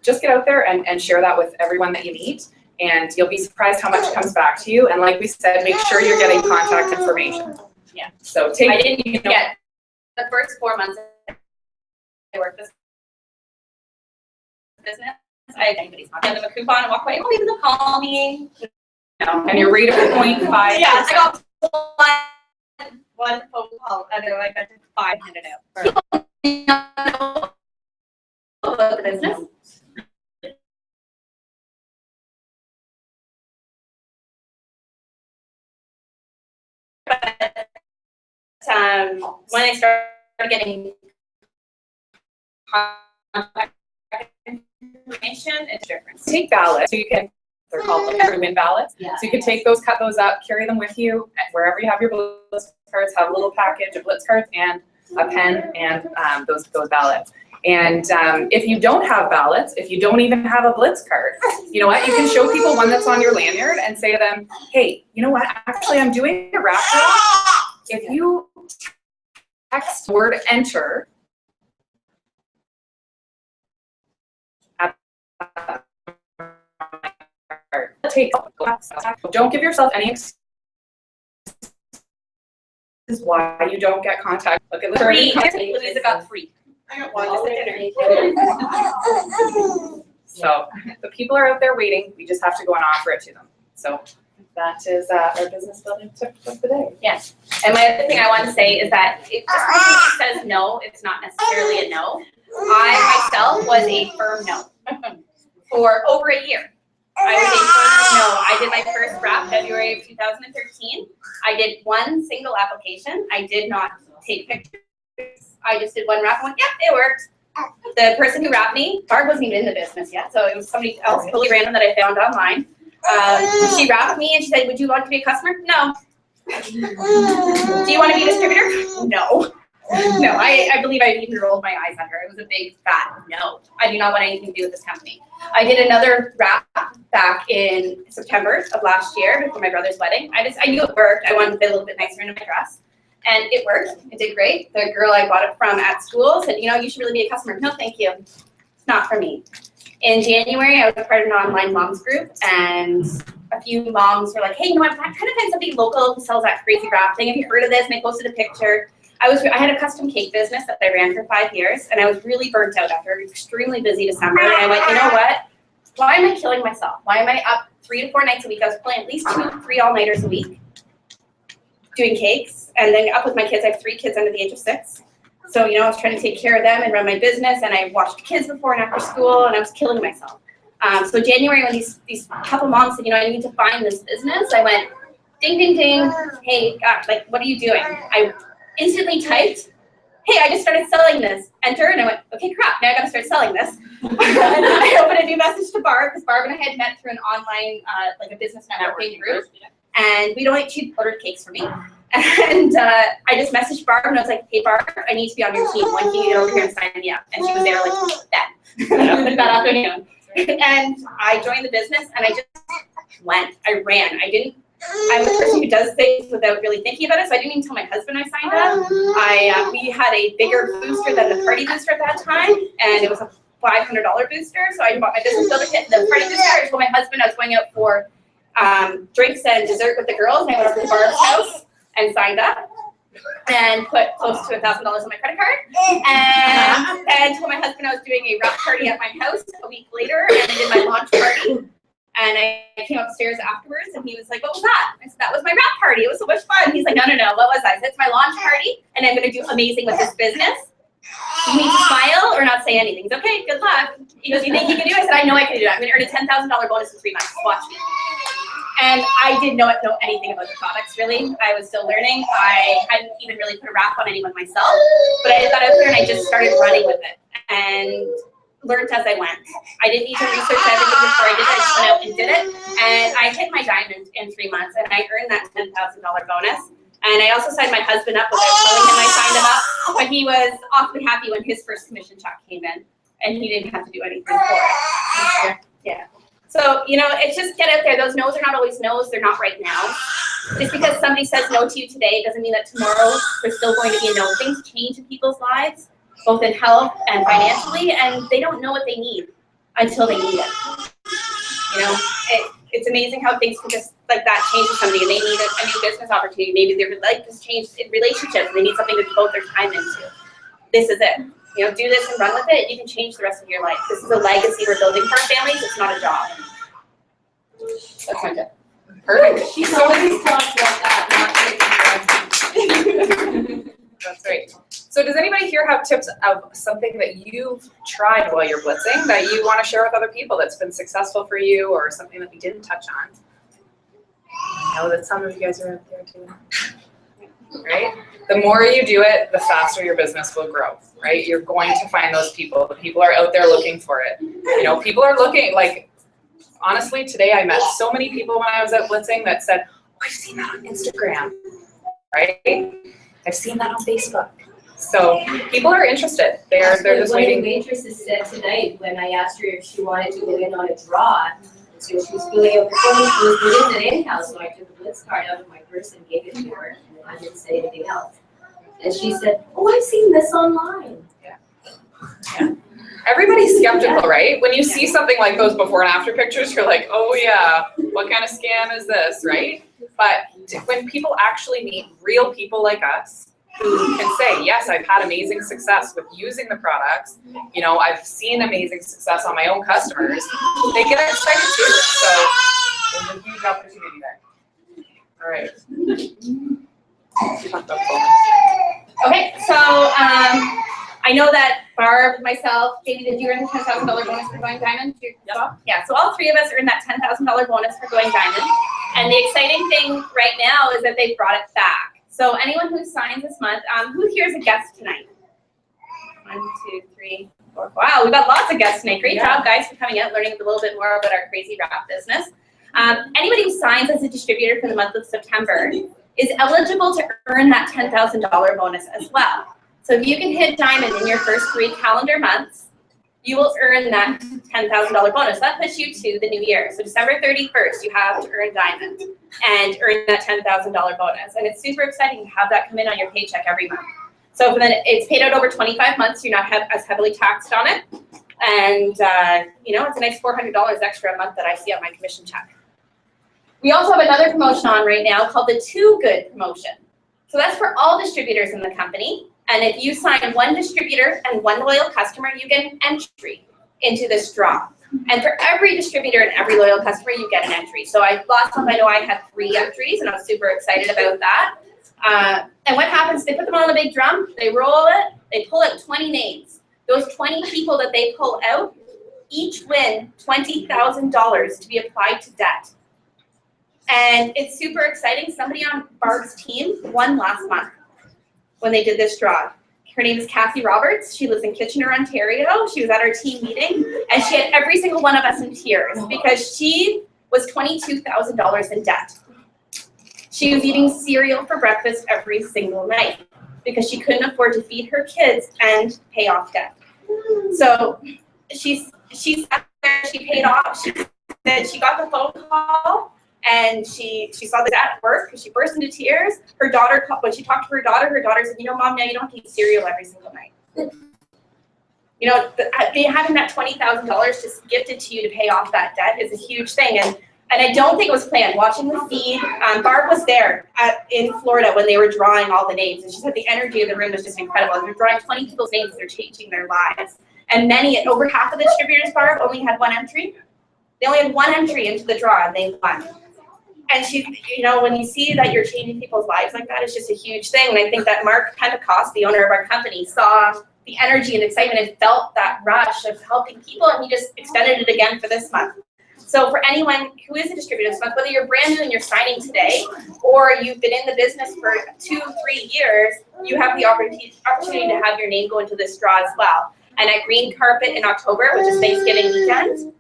just get out there and share that with everyone that you meet, and you'll be surprised how much comes back to you. And like we said, make sure you're getting contact information. Yeah. So I didn't even get the first 4 months I worked this business. I had anybody's not give them a coupon and walk away. Oh, even they'll call me. No. And your rate of 0.5. Yeah, I got one phone call, and then I got 5 handed out. People about the business. But when I started getting contact information, it's different. Take ballots. So you can, they're called improvement ballots. Yeah. So you can take those, cut those up, carry them with you wherever you have your blitz cards. Have a little package of blitz cards and a pen and those ballots. And if you don't have ballots, if you don't even have a blitz card, you know what? You can show people one that's on your lanyard and say to them, hey, you know what? Actually, I'm doing a raffle. If you text word enter, don't give yourself any excuses why you don't get contact. Look at Free. Louisa got free. I got one just at dinner. So the people are out there waiting. We just have to go and offer it to them. So that is our business building tip of the day. Yes. And my other thing I want to say is that if just because it says no, it's not necessarily a no. I myself was a firm no for over a year. I was a firm no. I did my first wrap February of 2013. I did one single application. I did not take pictures. I just did one wrap and went, yeah, it worked. The person who wrapped me, Barb wasn't even in the business yet, so it was somebody else totally random that I found online. She wrapped me and she said, would you like to be a customer? No. Do you want to be a distributor? No. No, I believe I even rolled my eyes at her. It was a big fat no. I do not want anything to do with this company. I did another wrap back in September of last year for my brother's wedding. I knew it worked. I wanted to fit a little bit nicer into my dress. And it worked. It did great. The girl I bought it from at school said, you know, you should really be a customer. No, thank you. It's not for me. In January, I was part of an online moms group, and a few moms were like, hey, you know what, I'm trying to find somebody local who sells that crazy wrap thing. Have you heard of this? And I posted a picture. I had a custom cake business that I ran for 5 years, and I was really burnt out after an extremely busy December. And I went, you know what? Why am I killing myself? Why am I up 3 to 4 nights a week? I was playing at least 2, 3 all-nighters a week doing cakes, and then up with my kids. I have 3 kids under the age of 6. So, you know, I was trying to take care of them and run my business, and I watched kids before and after school, and I was killing myself. So January, when these couple moms said, you know, I need to find this business, I went, ding, ding, ding. Hey, gosh, like, what are you doing? I instantly typed, hey, I just started selling this. Enter, and I went, okay, crap, now I gotta start selling this. I opened a new message to Barb, because Barb and I had met through an online, like a business networking group, and she'd ordered cakes for me. And I just messaged Barb, and I was like, hey, Barb, I need to be on your team. When can you get over here and sign me up? And she was there like then, that afternoon. And I joined the business, and I just went. I ran. I'm the person who does things without really thinking about it, so I didn't even tell my husband I signed up. We had a bigger booster than the party booster at that time, and it was a $500 booster, so I bought my business builder kit, the party booster. I told my husband I was going out for drinks and dessert with the girls. And I went over to Barb's house and signed up and put close to $1,000 on my credit card. And told my husband I was doing a wrap party at my house a week later, and I did my launch party. And I came upstairs afterwards, and he was like, "What was that?" I said, "That was my wrap party. It was so much fun." He's like, "No, what was that?" I said, "It's my launch party, and I'm going to do amazing with this business. You need to smile or not say anything." He's okay, good luck. He goes, "You think you can do it?" I said, "I know I can do it. I'm going to earn a $10,000 bonus in 3 months. Watch me." And I didn't know anything about the products, really. I was still learning. I hadn't even really put a wrap on anyone myself. But I got out there and I just started running with it and learned as I went. I didn't even research everything before I did it. I just went out and did it. And I hit my diamond in 3 months, and I earned that $10,000 bonus. And I also signed my husband up without telling him I signed him up. But he was awfully happy when his first commission check came in, and he didn't have to do anything for it. Yeah. So, it's just get out there. Those no's are not always no's. They're not right now. Just because somebody says no to you today doesn't mean that tomorrow there's still going to be a no. Things change in people's lives, both in health and financially, and they don't know what they need until they need it. It's amazing how things can just like that change with somebody, and they need a new business opportunity. Maybe their life has changed in relationships, and they need something to devote their time into. This is it. Do this and run with it, and you can change the rest of your life. This is a legacy we're building for our families. It's not a job. That's my tip. Perfect. She always talks about that, That's great. So does anybody here have tips of something that you've tried while you're blitzing that you want to share with other people that's been successful for you, or something that we didn't touch on? I know that some of you guys are out there too. Right? The more you do it, the faster your business will grow, right? You're going to find those people. The people are out there looking for it. People are looking, like, honestly, today I met so many people when I was out blitzing that said, "Oh, I've seen that on Instagram," right? "I've seen that on Facebook." So people are interested. They're just waiting. One of the waitresses said tonight when I asked her if she wanted to go in on a draw, so she was filling out the form, she was doing it anyhow, so I took a blitz card out of my purse and gave it to her, and I didn't say anything else. And she said, "Oh, I've seen this online." Yeah. Everybody's skeptical, right? When you see something like those before and after pictures, you're like, "Oh yeah, what kind of scam is this," right? But when people actually meet real people like us, who can say, "Yes, I've had amazing success with using the products. I've seen amazing success on my own customers," they get excited too. So there's a huge opportunity there. All right. Okay, so I know that Barb, myself, Katie, did you earn the $10,000 bonus for going diamond? Yeah, so all three of us earned that $10,000 bonus for going diamond. And the exciting thing right now is that they brought it back. So anyone who signs this month, who here is a guest tonight? 1, 2, 3, 4. Wow, we've got lots of guests tonight. Great job, guys, for coming out, learning a little bit more about our crazy wrap business. Anybody who signs as a distributor for the month of September is eligible to earn that $10,000 bonus as well. So if you can hit diamond in your first 3 calendar months, you will earn that $10,000 bonus. That puts you to the new year. So December 31st, you have to earn diamond and earn that $10,000 bonus. And it's super exciting to have that come in on your paycheck every month. So then it's paid out over 25 months. You're not as heavily taxed on it. And, it's a nice $400 extra a month that I see on my commission check. We also have another promotion on right now called the Too Good promotion. So that's for all distributors in the company. And if you sign 1 distributor and 1 loyal customer, you get an entry into this draw. And for every distributor and every loyal customer, you get an entry. So last month I know I had 3 entries, and I was super excited about that. And what happens, they put them on a big drum, they roll it, they pull out 20 names. Those 20 people that they pull out each win $20,000 to be applied to debt. And it's super exciting. Somebody on Barb's team won last month when they did this draw. Her name is Kathy Roberts. She lives in Kitchener, Ontario. She was at our team meeting, and she had every single one of us in tears because she was $22,000 in debt. She was eating cereal for breakfast every single night because she couldn't afford to feed her kids and pay off debt. So she sat there, she paid off. She said she got the phone call, and she saw this at work, she burst into tears. Her daughter, when she talked to her daughter said, "Mom, now you don't eat cereal every single night." Having that $20,000 just gifted to you to pay off that debt is a huge thing. And And I don't think it was planned. Watching the feed, Barb was there in Florida when they were drawing all the names, and she said the energy of the room was just incredible. As they're drawing 20 people's names, they're changing their lives. And over half of the distributors, Barb, only had one entry. They only had one entry into the draw, and they won. And she, when you see that you're changing people's lives like that, it's just a huge thing. And I think that Mark Pentecost, the owner of our company, saw the energy and excitement and felt that rush of helping people, and he just extended it again for this month. So for anyone who is a distributor this month, whether you're brand new and you're signing today, or you've been in the business for 2-3 years, you have the opportunity to have your name go into this draw as well. And at Green Carpet in October, which is Thanksgiving weekend,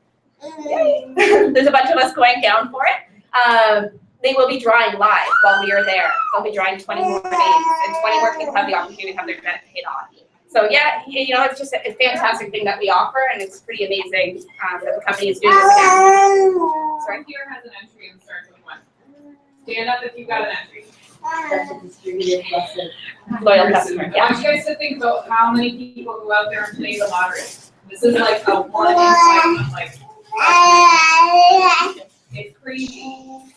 there's a bunch of us going down for it. They will be drawing live while we are there. They'll be drawing 20 more names, and 20 more people have the opportunity to have their debt paid off. So yeah, it's just a fantastic thing that we offer, and it's pretty amazing that the company is doing this again. Sorry, here has an entry and starts with 1. Stand up if you've got an entry. That's a distributor plus a Loyal customer, I yeah. want you guys to think about how many people go out there and play the lottery. This is like a 1 in 5, like, it's crazy.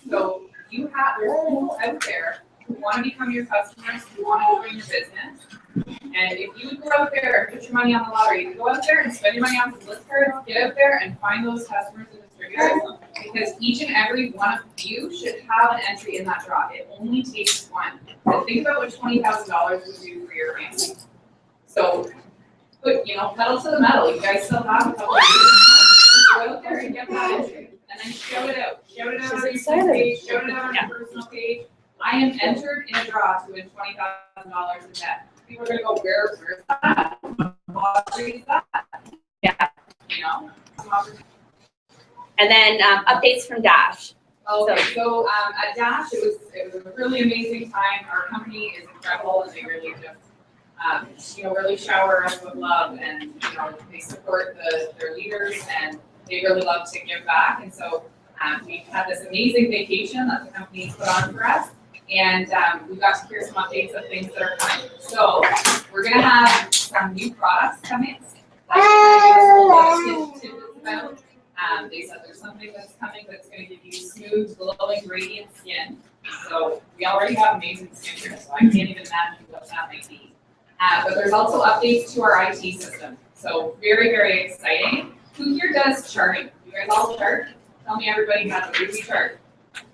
So there's people out there who want to become your customers, who want to join your business. And if you would go out there and put your money on the lottery, you can go out there and spend your money on some list cards, get out there and find those customers and distributors, because each and every one of you should have an entry in that draw. It only takes 1. So think about what $20,000 would do for your family. So put, pedal to the metal. You guys still have a couple of years. Go out there and get that entry. And then shout it out. Shout it out on your page, shout it out on your personal page. I am entered in a draw to win $20,000 in debt. People are gonna go, where's that? What is that? Yeah. And then updates from Dash. Okay, so at Dash, it was a really amazing time. Our company is incredible, and they really just, really shower us with love, and they support their leaders, and they really love to give back. And so we've had this amazing vacation that the company's put on for us. And we got to hear some updates of things that are coming. So we're going to have some new products coming. They said there's something that's coming that's going to give you smooth, glowing, radiant skin. So we already have amazing skincare, so I can't even imagine what that might be. But there's also updates to our IT system. So very, very exciting. Who here does charting? You guys all chart? Tell me everybody has a Ruby chart.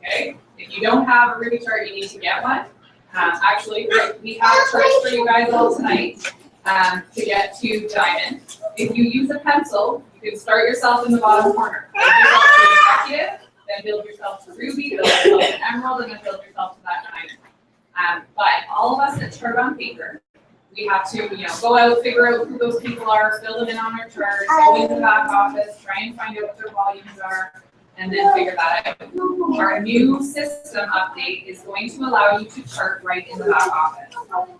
Okay? If you don't have a Ruby chart, you need to get one. Actually, we have charts for you guys all tonight to get to Diamond. If you use a pencil, you can start yourself in the bottom corner. Build yourself to Executive, then build yourself to Ruby, build yourself to Emerald, and then build yourself to that Diamond. But all of us that chart on paper, we have to, go out, figure out who those people are, fill them in on our chart, go into the back office, try and find out what their volumes are, and then figure that out. Our new system update is going to allow you to chart right in the back office.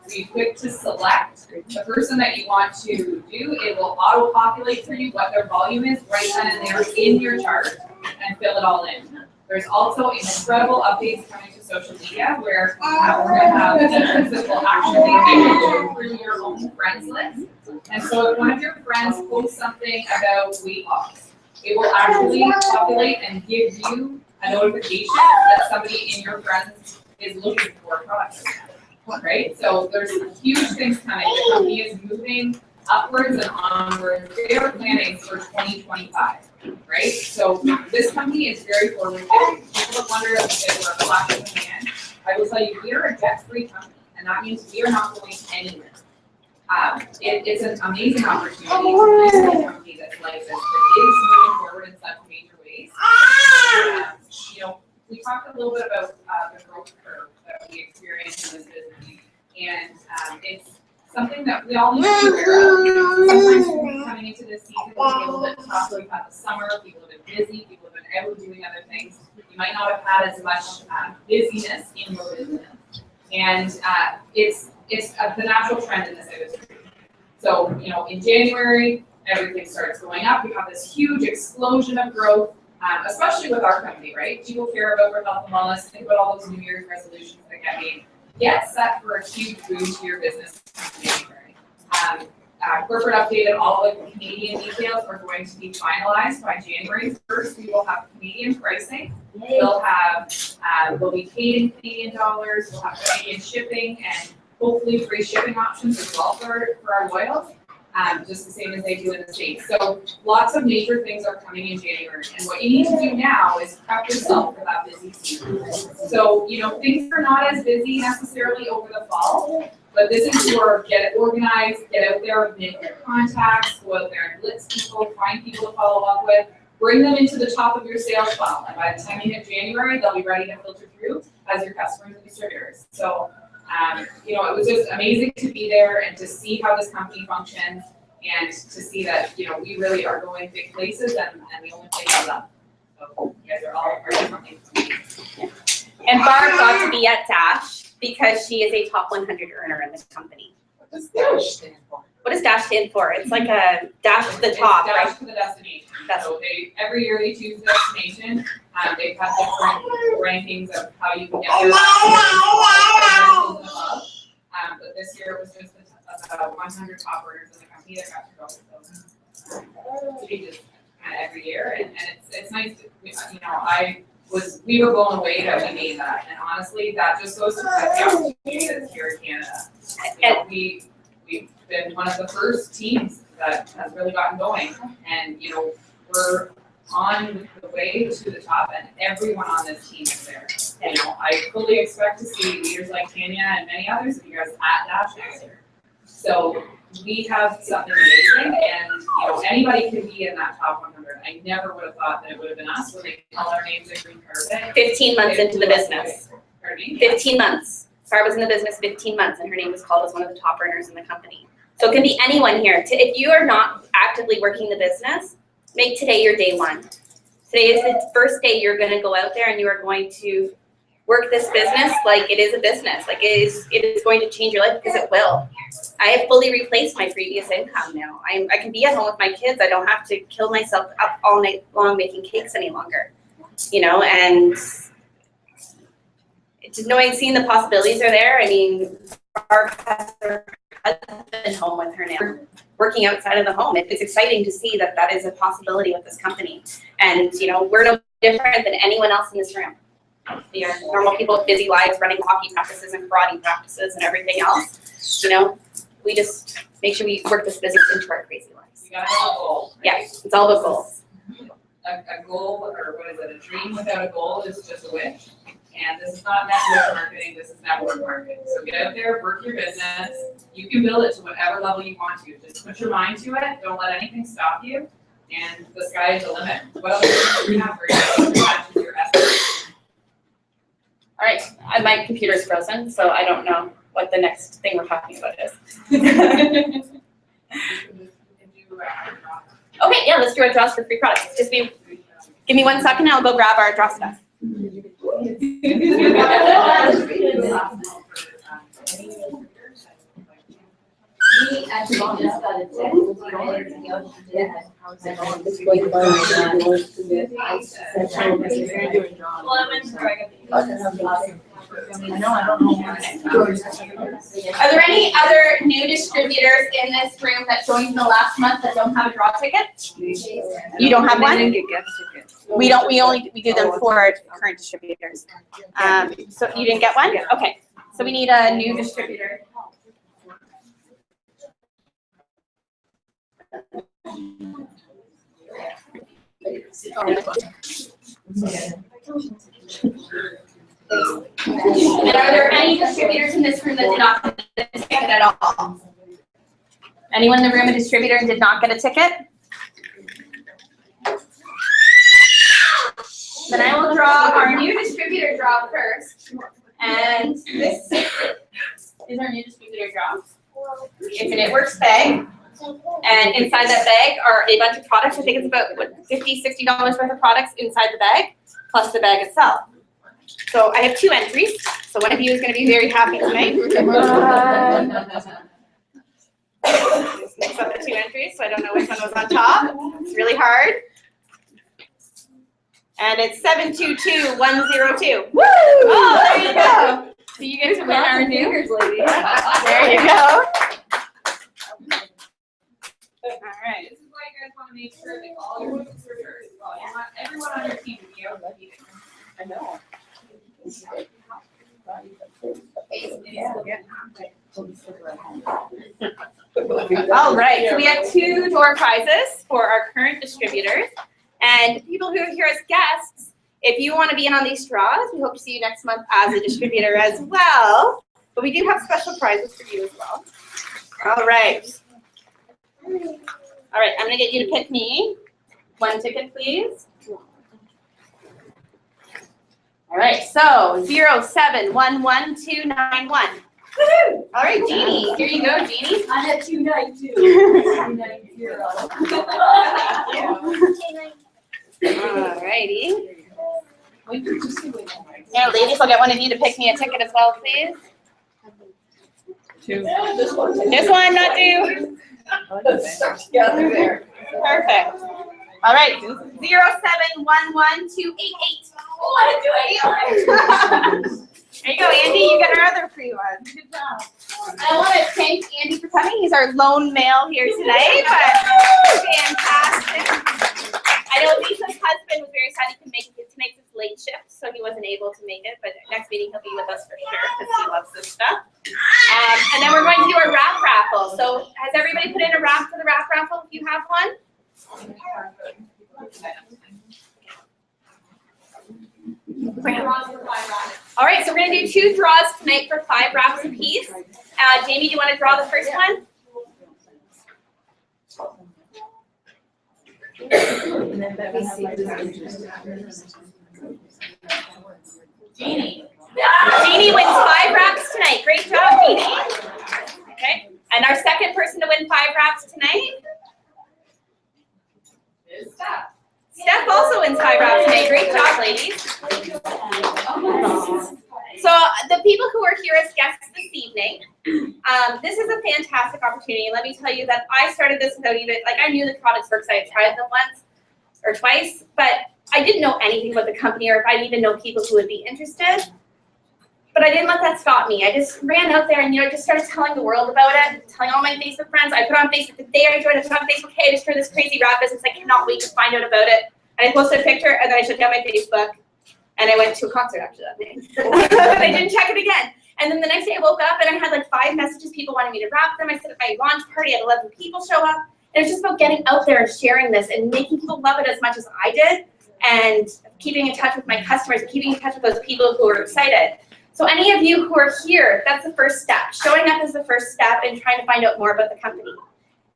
So you click to select the person that you want to do. It will auto-populate for you what their volume is right then and there in your chart, and fill it all in. There's also incredible updates coming to social media where we're going to have features that will actually take you through your own friends list. And so if one of your friends posts something about weight loss, it will actually populate and give you a notification that somebody in your friends is looking for products. Right? So there's huge things coming. The company is moving upwards and onwards. They are planning for 2025. Right? So this company is very forward-thinking. People wonder if we're a flash in the pan. I will tell you, we are a debt-free company, and that means we are not going anywhere. It's an amazing opportunity to use a company that's like this, that is moving forward in such major ways. We talked a little bit about the growth curve that we experience in this business, and it's something that we all need to be aware of. Sometimes we're coming into this season, it's a little bit tough. We've had the summer, people have been busy, people have been out doing other things. You might not have had as much busyness in your business, and it's the natural trend in this industry. So, in January, everything starts going up. We have this huge explosion of growth, especially with our company, right? People care about their health and wellness. Think about all those New Year's resolutions that get made. Get set for a huge boom to your business in January. corporate update and all of the Canadian details are going to be finalized by January 1st. We will have Canadian pricing. We'll be paid in Canadian dollars. We'll have Canadian shipping and hopefully free shipping options as well for our loyals, just the same as they do in the States. So lots of major things are coming in January. And what you need to do now is prep yourself for that busy season. So, things are not as busy necessarily over the fall, but this is your get it organized, get out there, make your contacts, go out there and blitz people, find people to follow up with, bring them into the top of your sales funnel. And by the time you hit January, they'll be ready to filter through as your customers and distributors. So, it was just amazing to be there and to see how this company functions and to see that, we really are going big places and we only place is up. So you guys are all very companies. And Barb got to be at Dash because she is a top 100 earner in this company. What does Dash stand for? What does Dash stand for? It's like a dash to the top, Dash right? to the destination. So every year they choose a destination. They've had different rankings of how you can get there. But this year it was just about 100 top earners in the company that got to go. So changes kind of every year, and it's nice. We were blown away that we made that, and honestly, that just goes to the opportunity that's here in Canada. We've been one of the first teams that has really gotten going, and we're on the way to the top, and everyone on this team is there. I fully expect to see leaders like Tanya and many others of you guys at Dash next year. So we have something amazing, and anybody can be in that top 100. I never would have thought that it would have been us when they called our names at green carpet. 15 months into the business. Pardon me? 15 months. Barb was in the business 15 months, and her name was called as one of the top earners in the company. So it can be anyone here. If you are not actively working the business, make today your day one. Today is the first day you're going to go out there and you are going to work this business like it is a business. Like it is going to change your life, because it will. I have fully replaced my previous income now. I can be at home with my kids. I don't have to kill myself up all night long making cakes any longer. And just seeing the possibilities are there. I mean, Barb has her husband home with her now, working outside of the home. It's exciting to see that that is a possibility with this company. And, we're no different than anyone else in this room. We are normal people with busy lives, running hockey practices and karate practices and everything else. We just make sure we work this business into our crazy lives. You gotta have a goal. Right? Yeah, it's all about goals. A goal, or what is it? A dream without a goal is just a wish. And this is not network marketing, this is network marketing. So get out there, work your business. You can build it to whatever level you want to. Just put your mind to it. Don't let anything stop you. And the sky is the limit. What else do you have for your essence? All right, my computer's frozen, so I don't know what the next thing we're talking about is. Okay, yeah, let's do our draws for free products. Give me 1 second, I'll go grab our draw stuff. Are there any other new distributors in this room that joined in the last month that don't have a draw ticket? You don't have one? We don't. We do them for current distributors. So you didn't get one? Okay. So we need a new distributor. And are there any distributors in this room that did not get a ticket at all? Anyone in the room a distributor and did not get a ticket? Then I will draw our new distributor draw first. And this is our new distributor draw. It's an It Works bag. And inside that bag are a bunch of products. I think it's about $50, $60 worth of products inside the bag, plus the bag itself. So I have 2 entries. So one of you is going to be very happy tonight. Just mix up the 2 entries, so I don't know which one was on top. It's really hard. And it's 722102. Woo! Oh, there you go. So you get to win our new. There you go. right. This is why you guys want to make sure that all your distributors, you want everyone on your team to be able to be there. I know. All right, so we have 2 door prizes for our current distributors. And people who are here as guests, if you want to be in on these draws, we hope to see you next month as a distributor as well. But we do have special prizes for you as well. All right. All right, I'm going to get you to pick me. 1 ticket, please. All right, so 0711291. Woohoo! All right, Jeannie, here you go, Jeannie. I had 292. 290. All righty. Now, ladies, I'll get one of you to pick me a ticket as well, please. 2. This one, not 2. Together there. Perfect. All right, 0711288. There you go, Andy. You got our other free one. Good job. I want to thank Andy for coming. He's our lone male here tonight, but fantastic. I know Lisa's husband was very sad he couldn't make it to make this late shift, so he wasn't able to make it. But next meeting he'll be with us for sure because he loves this stuff. And then we're going to do our wrap raffle. So has everybody put in a wrap for the wrap raffle? If you have one. All right, so we're going to do 2 draws tonight for 5 wraps apiece. Jamie, do you want to draw the first one? Jeannie. Jeannie wins 5 wraps tonight. Great job, Jeannie. Okay, and our second person to win 5 wraps tonight? Is Steph. Steph also wins 5 wraps tonight. Great job, ladies. So the people who are here as guests this evening, this is a fantastic opportunity. Let me tell you that I started this without even, like I knew the products works. I had tried them once or twice, but I didn't know anything about the company or if I'd even know people who would be interested. But I didn't let that stop me. I just ran out there and, just started telling the world about it, telling all my Facebook friends. I put on Facebook the day I joined, I put on Facebook, hey, I just started this crazy wrap business. I cannot wait to find out about it. And I posted a picture and then I shut down my Facebook and I went to a concert after that day. I didn't check it again. And then the next day I woke up and I had like 5 messages, people wanting me to wrap them. I said at my launch party, I had 11 people show up. And it was just about getting out there and sharing this and making people love it as much as I did and keeping in touch with my customers, keeping in touch with those people who are excited. So any of you who are here, that's the first step. Showing up is the first step in trying to find out more about the company.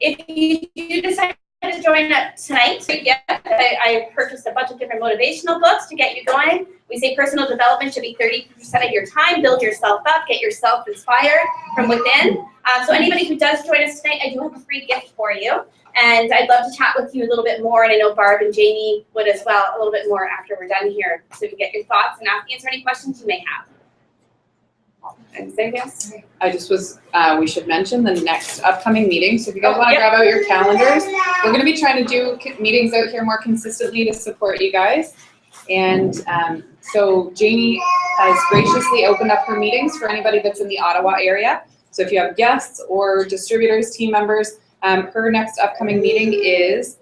If you do decide to join up tonight, I purchased a bunch of different motivational books to get you going. We say personal development should be 30% of your time. Build yourself up, get yourself inspired from within. So anybody who does join us tonight, I do have a free gift for you. And I'd love to chat with you a little bit more, and I know Barb and Jamie would as well, a little bit more after we're done here, so we can get your thoughts and answer any questions you may have. I just was, we should mention the next upcoming meeting. So if you guys want to grab out your calendars, we're going to be trying to do meetings out here more consistently to support you guys. And so Jamie has graciously opened up her meetings for anybody that's in the Ottawa area. So if you have guests or distributors, team members, her next upcoming meeting is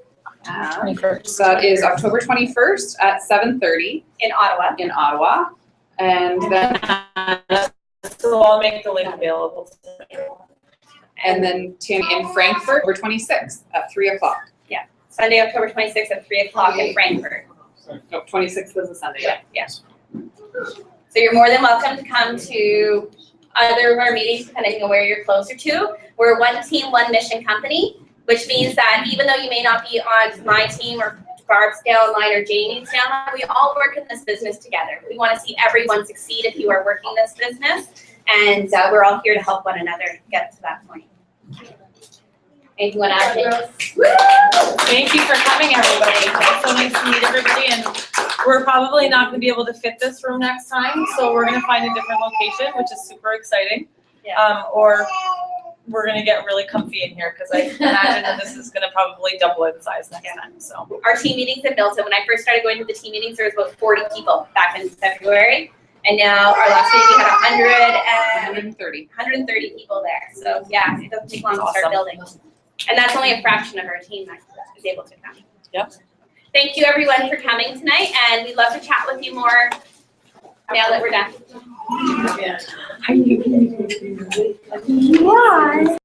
21st. So that is October 21st at 7:30 in Ottawa. In Ottawa, and then. So I'll make the link available. And then Tammy in Frankfurt, October 26th at 3 o'clock. Yeah, Sunday, October 26th at 3 o'clock in Frankfurt. No, 26th is a Sunday. Yeah, yeah. So you're more than welcome to come to either of our meetings, depending on where you're closer to. We're one team, one mission company, which means that even though you may not be on my team or Barb's downline or Jamie's downline, we all work in this business together. We want to see everyone succeed if you are working this business, and we're all here to help one another get to that point. Anything you want to add, Jamie? Thank you for coming, everybody. It's so nice to meet everybody, and we're probably not going to be able to fit this room next time, so we're going to find a different location, which is super exciting. Yeah. Or we're going to get really comfy in here because I imagine that this is going to probably double in size next time. So our team meetings in Milton, when I first started going to the team meetings, there was about 40 people back in February. And now our last meeting, we had 130 people there. So yeah, it doesn't take long to start building. And that's only a fraction of our team that is able to come. Yep. Thank you everyone for coming tonight, and we'd love to chat with you more now that we're done. Why?